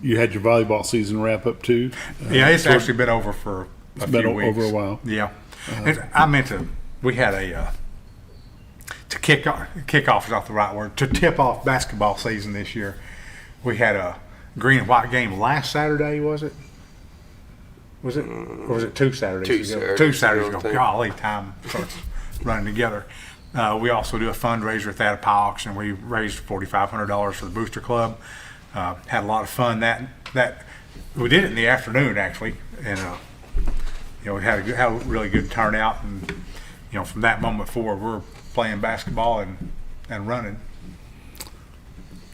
B: you had your volleyball season wrap up too?
L: Yeah, it's actually been over for a few weeks.
B: Over a while.
L: Yeah. I meant we had to kick off is not the right word, to tip off basketball season this year. We had a green and white game last Saturday, was it? Was it? Or was it 2 Saturdays ago? 2 Saturdays ago. Golly, time starts running together. We also do a fundraiser at that pie auction. We raised $4,500 for the Booster Club. Had a lot of fun. That we did it in the afternoon actually, and we had a really good turnout. And from that moment forward, we're playing basketball and running.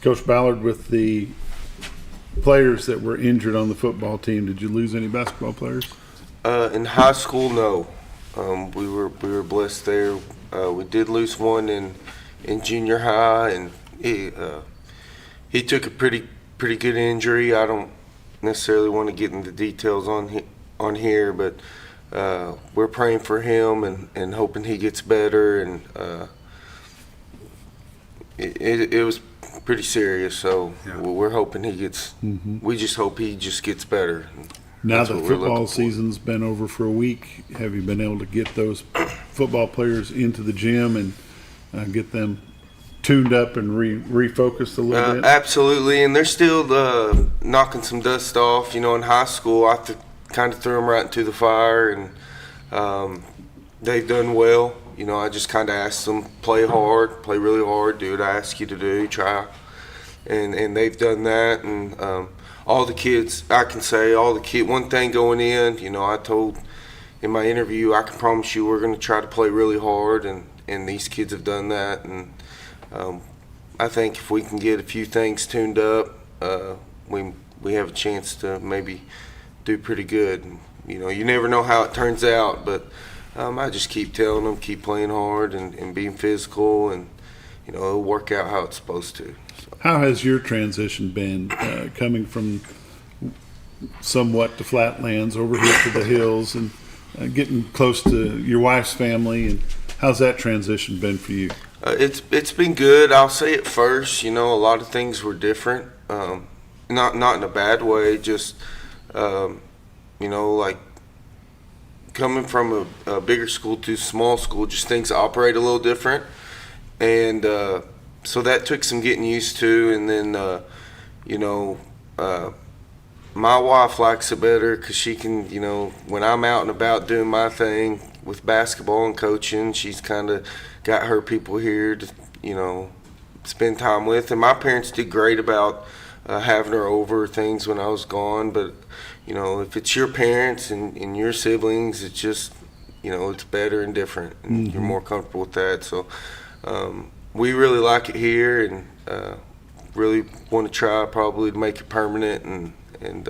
B: Coach Ballard, with the players that were injured on the football team, did you lose any basketball players?
N: In high school, no. We were blessed there. We did lose one in junior high, and he took a pretty good injury. I don't necessarily want to get into details on here, but we're praying for him and hoping he gets better. And it was pretty serious, so we're hoping he gets. We just hope he just gets better.
B: Now that football season's been over for a week, have you been able to get those football players into the gym and get them tuned up and refocused a little bit?
N: Absolutely, and they're still knocking some dust off. In high school, I kind of threw them right into the fire, and they've done well. I just kind of asked them, play hard, play really hard, do what I ask you to do, try. And they've done that, and all the kids, I can say, one thing going in, I told in my interview, I can promise you we're going to try to play really hard, and these kids have done that. And I think if we can get a few things tuned up, we have a chance to maybe do pretty good. You never know how it turns out, but I just keep telling them, keep playing hard and being physical, and it'll work out how it's supposed to. So.
B: How has your transition been coming from somewhat the flatlands over here to the hills and getting close to your wife's family? And how's that transition been for you?
N: It's been good. I'll say at first, a lot of things were different. Not in a bad way, just like coming from a bigger school to small school, just things operate a little different. And so that took some getting used to. And then, my wife likes it better because she can, when I'm out and about doing my thing with basketball and coaching, she's kind of got her people here to, spend time with. And my parents did great about having her over things when I was gone. But, if it's your parents and your siblings, it's just, it's better and different. And you're more comfortable with that. So we really like it here, and really want to try probably to make it permanent. And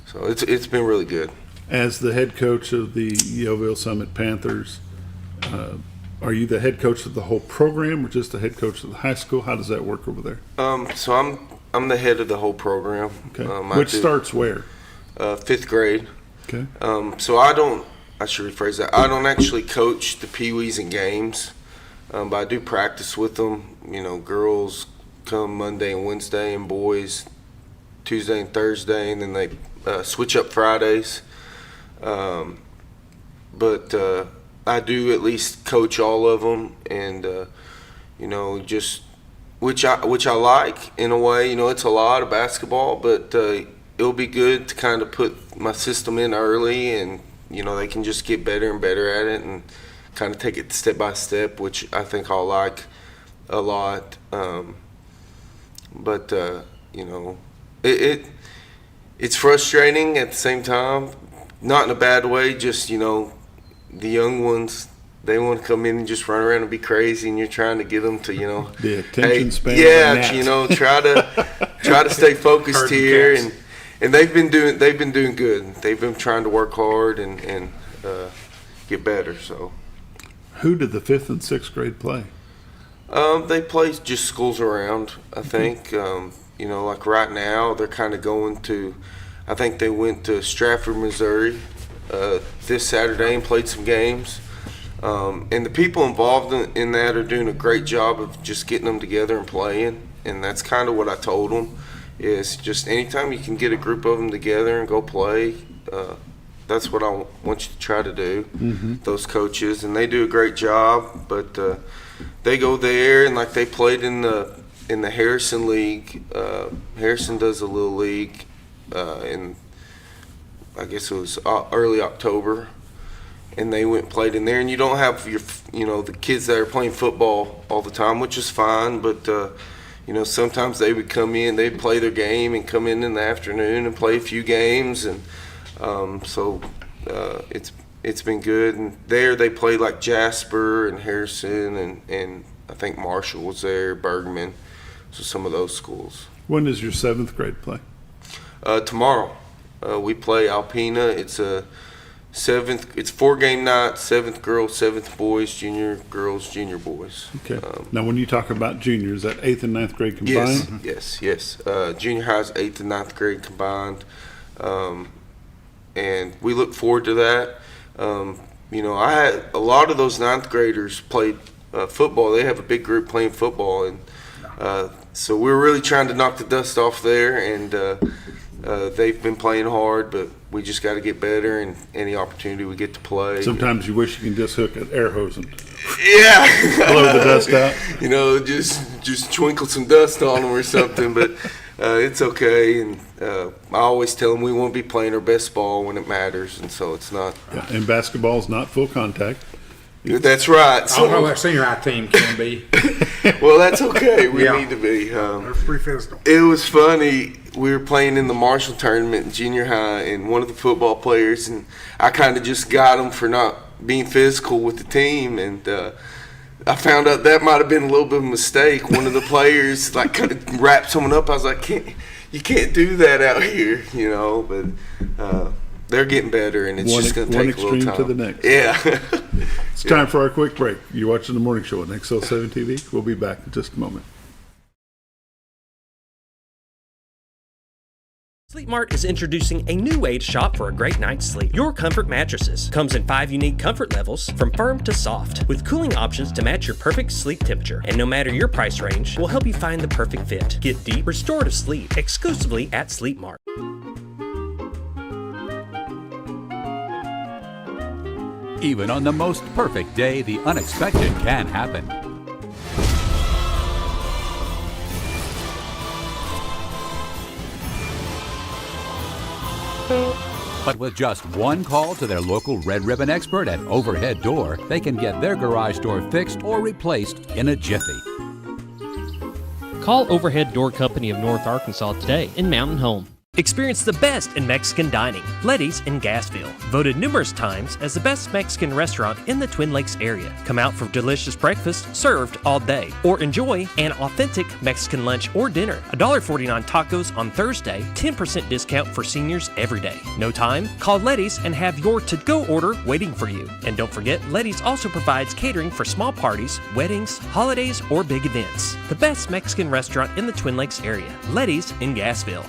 N: so it's been really good.
B: As the head coach of the Yellville Summit Panthers, are you the head coach of the whole program or just the head coach of the high school? How does that work over there?
N: So I'm the head of the whole program.
B: Okay. Which starts where?
N: 5th grade.
B: Okay.
N: So I should rephrase that. I don't actually coach the Pee-wees in games, but I do practice with them. Girls come Monday and Wednesday, and boys Tuesday and Thursday, and then they switch up Fridays. But I do at least coach all of them, and just which I like in a way. It's a lot of basketball, but it'll be good to kind of put my system in early, and they can just get better and better at it, and kind of take it step by step, which I think I'll like a lot. But it's frustrating at the same time, not in a bad way. Just the young ones, they want to come in and just run around and be crazy, and you're trying to get them to
B: the attention span.
N: Yeah, try to stay focused here, and they've been doing good. They've been trying to work hard and get better. So,
B: who did the 5th and 6th grade play?
N: They play just schools around, I think. Like right now, they're kind of going to, I think they went to Stratford, Missouri this Saturday and played some games. And the people involved in that are doing a great job of just getting them together and playing. And that's kind of what I told them, is just anytime you can get a group of them together and go play, that's what I want you to try to do, those coaches. And they do a great job, but they go there, and like they played in the Harrison League. Harrison does a little league in, I guess it was early October, and they went and played in there. And you don't have the kids that are playing football all the time, which is fine, but sometimes they would come in, they'd play their game and come in the afternoon and play a few games, and so it's been good. And there they played like Jasper and Harrison and I think Marshall was there, Bergman, so some of those schools.
B: When does your 7th grade play?
N: Tomorrow. We play Alpena. It's a 4-game night, 7th girls, 7th boys, junior girls, junior boys.
B: Okay. Now, when you talk about juniors, that 8th and 9th grade combined?
N: Yes. Junior high's 8th and 9th grade combined. And we look forward to that. I had a lot of those 9th graders played football. They have a big group playing football. And so we're really trying to knock the dust off there. And they've been playing hard, but we just got to get better, and any opportunity we get to play.
B: Sometimes you wish you can just hook an air hose and
N: blow
B: the dust out.
N: Just twinkle some dust on them or something, but it's okay. And I always tell them we won't be playing our best ball when it matters, and so it's not.
B: Yeah, and basketball is not full contact.
N: That's right.
L: So, I don't know what senior high team can be.
N: Well, that's okay. We need to be.
L: They're pretty physical.
N: It was funny. We were playing in the Marshall tournament in junior high, and one of the football players, and I kind of just got him for not being physical with the team, and I found out that might have been a little bit of a mistake. One of the players kind of wrapped someone up. I was like, you can't do that out here, but they're getting better, and it's just going to take a little time.
B: One extreme to the next.
N: Yeah.
B: It's time for our quick break. You're watching the morning show on XL7-TV. We'll be back in just a moment.
A: Sleep Mart is introducing a new way to shop for a great night's sleep. Your Comfort Mattresses comes in 5 unique comfort levels from firm to soft, with cooling options to match your perfect sleep temperature. And no matter your price range, we'll help you find the perfect fit. Get deep, restorative sleep exclusively at Sleep Mart.
O: Even on the most perfect day, the unexpected can happen. But with just one call to their local Red Ribbon expert at Overhead Door, they can get their garage door fixed or replaced in a jiffy.
A: Call Overhead Door Company of North Arkansas today in Mountain Home. Experience the best in Mexican dining. Letty's in Gassville. Voted numerous times as the best Mexican restaurant in the Twin Lakes area. Come out for delicious breakfast served all day. Or enjoy an authentic Mexican lunch or dinner. $1.49 tacos on Thursday. 10% discount for seniors every day. No time? Call Letty's and have your to-go order waiting for you. And don't forget, Letty's also provides catering for small parties, weddings, holidays, or big events. The best Mexican restaurant in the Twin Lakes area. Letty's in Gassville.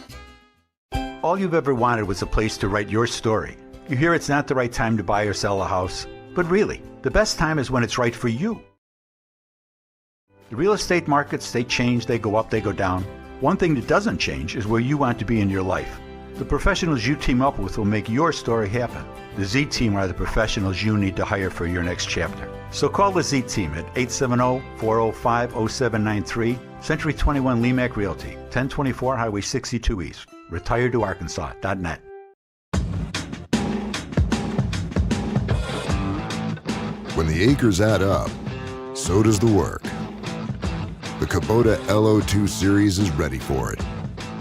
D: All you've ever wanted was a place to write your story. You hear it's not the right time to buy or sell a house, but really, the best time is when it's right for you. The real estate markets, they change, they go up, they go down. One thing that doesn't change is where you want to be in your life. The professionals you team up with will make your story happen. The Z Team are the professionals you need to hire for your next chapter. So call the Z Team at 870-405-0793, Century 21 Lemac Realty, 1024 Highway 62 East. retiredtoarkansas.net.
E: When the acres add up, so does the work. The Kubota LO2 Series is ready for it.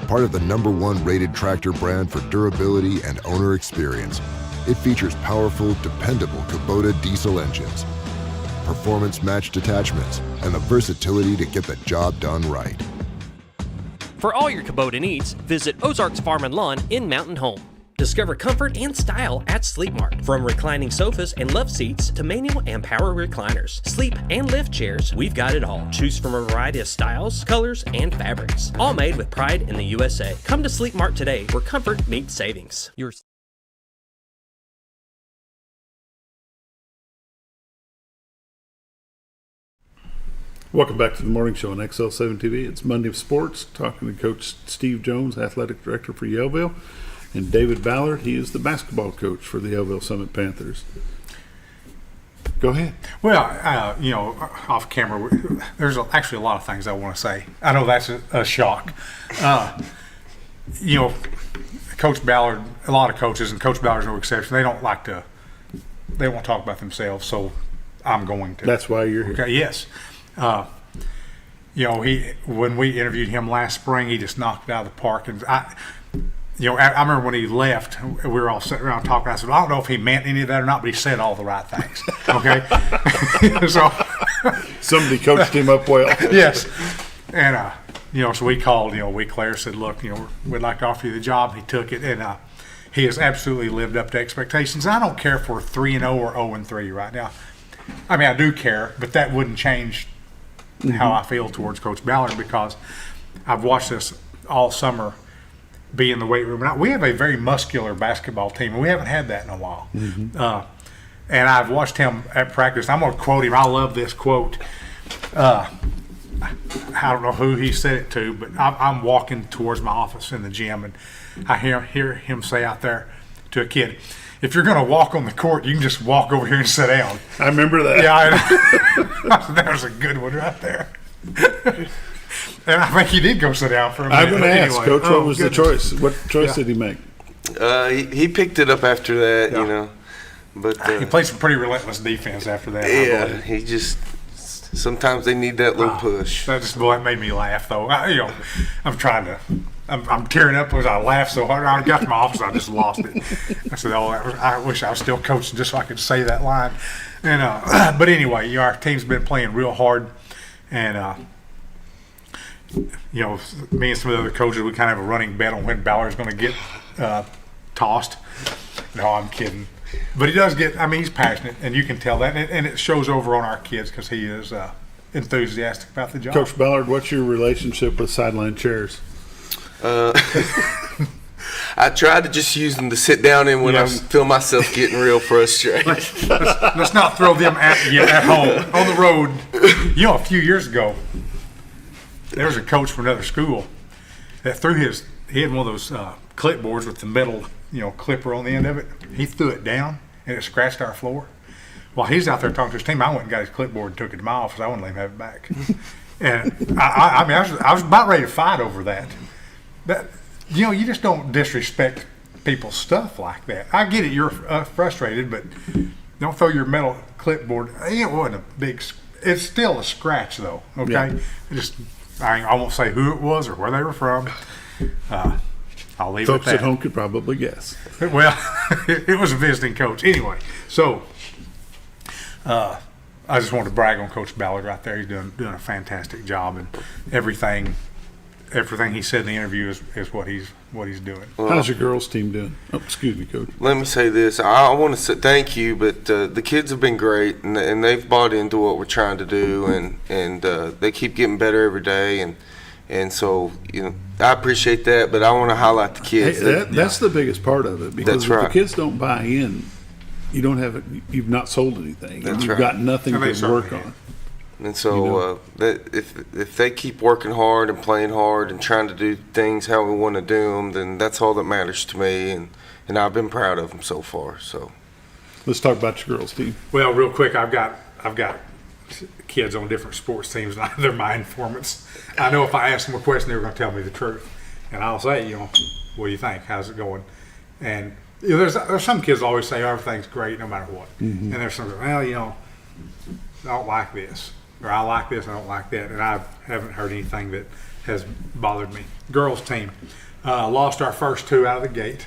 E: Part of the #1 rated tractor brand for durability and owner experience, it features powerful, dependable Kubota diesel engines, performance-matched attachments, and the versatility to get the job done right.
A: For all your Kubota needs, visit Ozarks Farm and Lawn in Mountain Home. Discover comfort and style at Sleep Mart. From reclining sofas and love seats to manual and power recliners, sleep and lift chairs, we've got it all. Choose from a variety of styles, colors, and fabrics. All made with pride in the USA. Come to Sleep Mart today, where comfort meets savings.
B: Welcome back to the morning show on XL7-TV. It's Monday of Sports, talking to Coach Steve Jones, Athletic Director for Yellville, and David Ballard. He is the basketball coach for the Yellville Summit Panthers. Go ahead.
L: Well, off camera, there's actually a lot of things I want to say. I know that's a shock. Coach Ballard, a lot of coaches, and Coach Ballard's no exception, they won't talk about themselves, so I'm going to.
B: That's why you're here.
L: Okay, yes. When we interviewed him last spring, he just knocked it out of the park. And I remember when he left, we were all sitting around talking. I said, I don't know if he meant any of that or not, but he said all the right things. Okay? So
B: somebody coached him up well.
L: Yes. And, so we called, a week later, said, look, we'd like to offer you the job. He took it, and he has absolutely lived up to expectations. I don't care if we're 3-0 or 0-3 right now. I mean, I do care, but that wouldn't change how I feel towards Coach Ballard, because I've watched this all summer be in the weight room. Now, we have a very muscular basketball team, and we haven't had that in a while. And I've watched him at practice. I'm going to quote him. I love this quote. I don't know who he said it to, but I'm walking towards my office in the gym, and I hear him say out there to a kid, if you're going to walk on the court, you can just walk over here and sit down.
B: I remember that.
L: Yeah, that was a good one right there. And I think he did go sit down for a minute.
B: I'm going to ask, Coach, what was the choice? What choice did he make?
N: He picked it up after that, But
L: he played some pretty relentless defense after that.
N: Yeah, he just sometimes they need that little push.
L: That made me laugh though. I'm tearing up because I laughed so hard. I got to my office, I just lost it. I said, I wish I was still coaching just so I could say that line. And but anyway, our team's been playing real hard, and me and some of the other coaches, we kind of have a running bet on when Ballard's going to get tossed. No, I'm kidding. But he does get, he's passionate, and you can tell that, and it shows over on our kids because he is enthusiastic about the job.
B: Coach Ballard, what's your relationship with sideline chairs?
N: I try to just use them to sit down in when I feel myself getting real frustrated.
L: Let's not throw them at you at home, on the road. A few years ago, there was a coach from another school that he had one of those clipboards with the metal clipper on the end of it. He threw it down and it scratched our floor. While he's out there talking to his team, I went and got his clipboard and took it to my office. I wouldn't let him have it back. And I was about ready to fight over that. But you just don't disrespect people's stuff like that. I get it, you're frustrated, but don't throw your metal clipboard. It wasn't a big. It's still a scratch though. Okay, I won't say who it was or where they were from. I'll leave
B: Folks
L: it at that.
B: At home could probably guess.
L: Well, it was a visiting coach. Anyway, so I just wanted to brag on Coach Ballard right there. He's doing a fantastic job, and everything he said in the interview is what he's doing.
B: Well, how's your girls' team doing? Oh, excuse me, Coach.
N: Let me say this. I want to say thank you, but the kids have been great, and they've bought into what we're trying to do, and they keep getting better every day, and so I appreciate that, but I want to highlight the kids.
B: Hey, that's the biggest part of it, because if the kids don't buy in, you've not sold anything, and you've got nothing to work on.
N: And so that if they keep working hard and playing hard and trying to do things how we want to do them, then that's all that matters to me, and I've been proud of them so far. So
B: let's talk about your girls' team.
L: Well, real quick, I've got kids on different sports teams, and they're my informants. I know if I ask them a question, they're going to tell me the truth, and I'll say, what do you think? How's it going? And there's some kids always say everything's great no matter what, and there's some, I don't like this, or I like this, I don't like that, and I haven't heard anything that has bothered me. Girls team lost our first two out of the gate,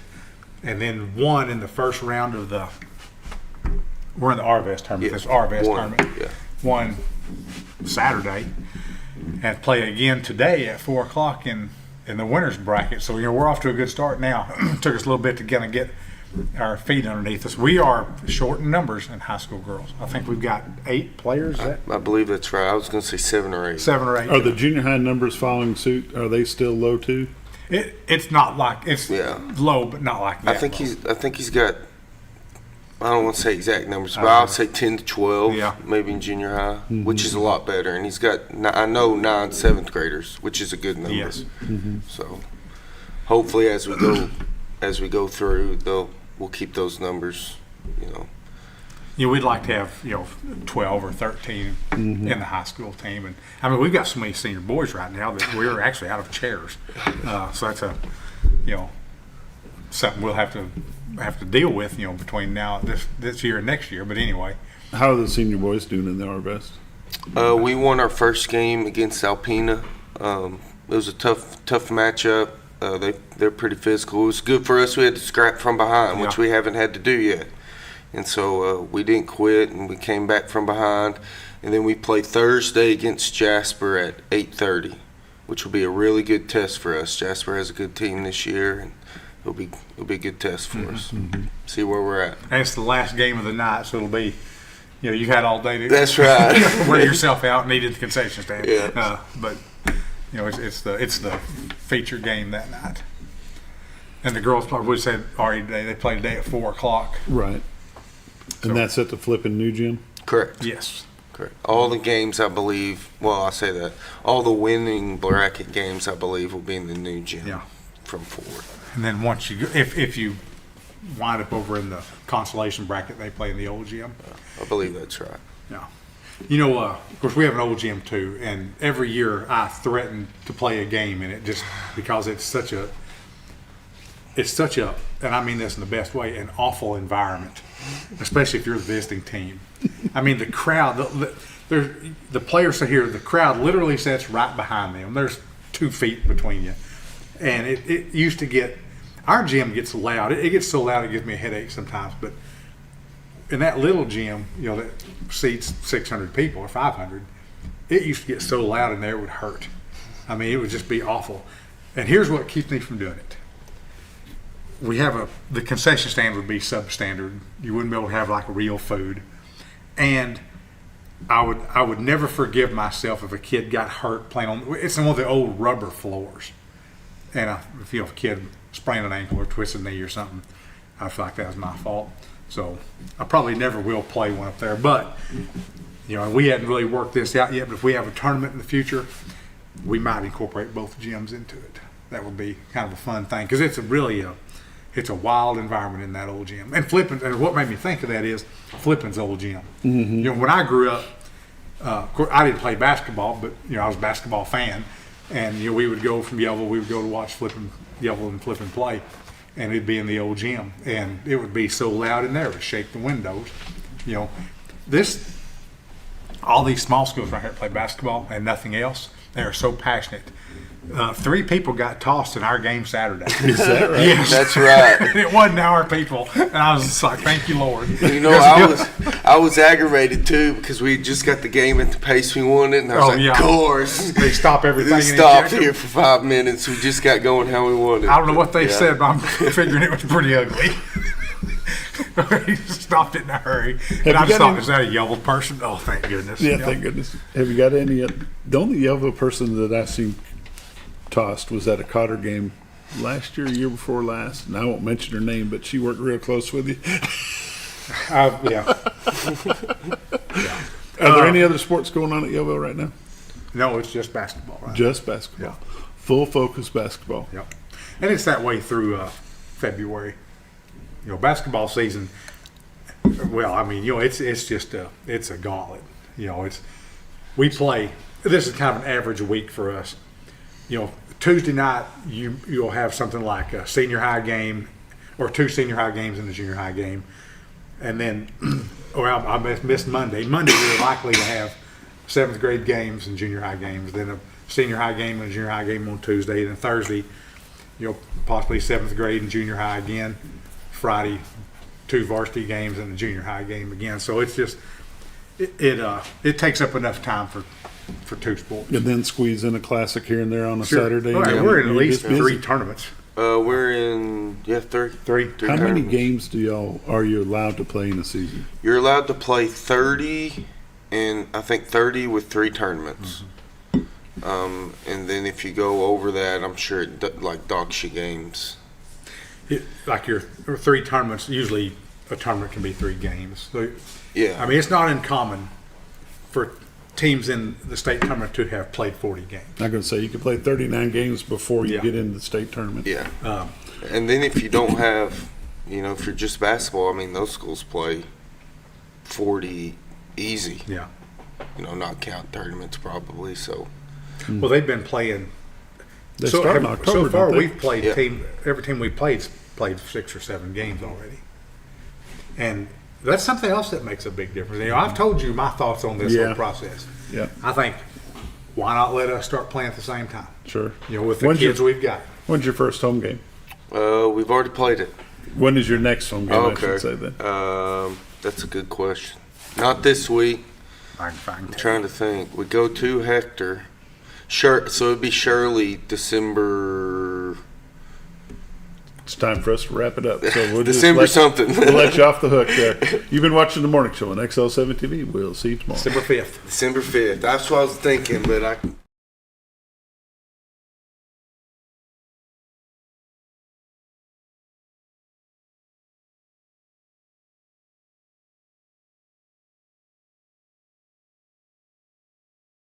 L: and then won in the first round of we're in the RVS tournament. This RVS tournament.
N: Yeah.
L: Won Saturday, and play again today at 4:00 in the winners bracket. So we're off to a good start now. Took us a little bit to kind of get our feet underneath us. We are short in numbers in high school girls. I think we've got 8 players.
N: I believe that's right. I was going to say 7 or 8.
L: 7 or 8.
B: Are the junior high numbers following suit? Are they still low too?
L: It's not like it's low, but not like that.
N: I think he's got. I don't want to say exact numbers, but I'll say 10 to 12, maybe in junior high, which is a lot better. And he's got, I know, 9 7th graders, which is a good number.
L: Yes.
N: So hopefully, as we go through, we'll keep those numbers.
L: We'd like to have 12 or 13 in the high school team, and we've got so many senior boys right now that we're actually out of chairs. So that's something we'll have to deal with, between now this year and next year. But anyway,
B: how are the senior boys doing in the RVS?
N: We won our first game against Alpena. It was a tough matchup. They're pretty physical. It was good for us. We had to scrap from behind, which we haven't had to do yet. And so we didn't quit, and we came back from behind. And then we play Thursday against Jasper at 8:30, which will be a really good test for us. Jasper has a good team this year, and it'll be a good test for us. See where we're at.
L: And it's the last game of the night, so it'll be, you had all day to
N: That's right.
L: wear yourself out and eat at the concession stand.
N: Yeah.
L: But it's the feature game that night. And the girls we said already today they play today at 4:00.
B: Right. And that's at the flipping new gym?
N: Correct.
L: Yes.
N: Correct. All the games, I believe, I say that, all the winning bracket games, I believe, will be in the new gym from 4.
L: And then once you, if you wind up over in the consolation bracket, they play in the old gym.
N: I believe that's right.
L: Yeah. Of course, we have an old gym too, and every year I threaten to play a game in it just because it's such a, and I mean this in the best way, an awful environment, especially if you're the visiting team. I mean, the crowd, the players sit here, the crowd literally sits right behind them. There's 2 feet between you. And it used to get, our gym gets loud. It gets so loud it gives me a headache sometimes. But in that little gym, that seats 600 people or 500, it used to get so loud in there it would hurt. I mean, it would just be awful. And here's what keeps me from doing it. We have the concession stand would be substandard. You wouldn't be able to have like real food. And I would never forgive myself if a kid got hurt playing on, it's one of the old rubber floors. And if a kid sprained an ankle or twisted a knee or something, I feel like that was my fault. So I probably never will play one up there. But, we hadn't really worked this out yet, but if we have a tournament in the future, we might incorporate both gyms into it. That would be kind of a fun thing because it's it's a wild environment in that old gym. And Flippin, and what made me think of that is Flippin's old gym. When I grew up, of course, I didn't play basketball, but I was a basketball fan. And we would go from Yellville, we would go to watch Yellville and Flippin play, and it'd be in the old gym, and it would be so loud in there it would shake the windows. All these small schools right here play basketball and nothing else. They are so passionate. 3 people got tossed in our game Saturday.
B: Is that right?
N: Yes. That's right.
L: And it wasn't our people. And I was just like, thank you, Lord.
N: I was aggravated too because we just got the game at the pace we wanted, and I was of course.
L: They stop everything.
N: They stopped here for 5 minutes. We just got going how we wanted.
L: I don't know what they said, but I'm figuring it was pretty ugly. He stopped it in a hurry. And I just thought, is that a Yellville person? Oh, thank goodness.
B: Yeah, thank goodness. Have you got any? The only Yellville person that I seen tossed was at a Cotter game last year before last, and I won't mention her name, but she worked real close with you. Are there any other sports going on at Yellville right now?
L: No, it's just basketball. Right?
B: Just basketball. Full focus basketball.
L: Yep. And it's that way through February. Basketball season. Well, I mean, it's just it's a gauntlet. We play. This is kind of an average week for us. Tuesday night you'll have something like a senior high game or 2 senior high games and a junior high game. And then, I missed Monday. Monday we're likely to have 7th grade games and junior high games, then a senior high game and a junior high game on Tuesday, and then Thursday, possibly 7th grade and junior high again. Friday, 2 varsity games and a junior high game again. So it's just, it takes up enough time for 2 sports.
B: And then squeeze in a classic here and there on a Saturday.
L: Right, we're in at least 3 tournaments.
N: We're in 3.
B: How many games are you allowed to play in a season?
N: You're allowed to play 30, and I think 30 with 3 tournaments. And then if you go over that, I'm sure it like docks you games.
L: Like your 3 tournaments, usually a tournament can be 3 games. So,
N: yeah.
L: I mean, it's not uncommon for teams in the state tournament to have played 40 games.
B: I'm going to say you can play 39 games before you get into the state tournament.
N: Yeah. And then if you don't have, if you're just basketball, I mean, those schools play 40 easy.
L: Yeah.
N: Not count tournaments probably. So.
L: Well, they've been playing.
B: They start in October,
L: so far,
B: don't they?
L: we've played every team we've played 6 or 7 games already, and that's something else that makes a big difference. I've told you my thoughts on this whole process.
B: Yeah,
L: I think why not let us start playing at the same time?
B: Sure.
L: With the kids we've got.
B: When's your first home game?
N: We've already played it.
B: When is your next home game?
N: Okay.
B: I should say then.
N: That's a good question. Not this week.
L: I can find
N: I'm trying to think. We go to Hector. Sure. So it'd be Shirley, December.
B: It's time for us to wrap it up. So we'll
N: December something.
B: We'll let you off the hook there. You've been watching the morning show on XL7-TV. We'll see you tomorrow.
L: December 5th.
N: December 5th. That's what I was thinking, but I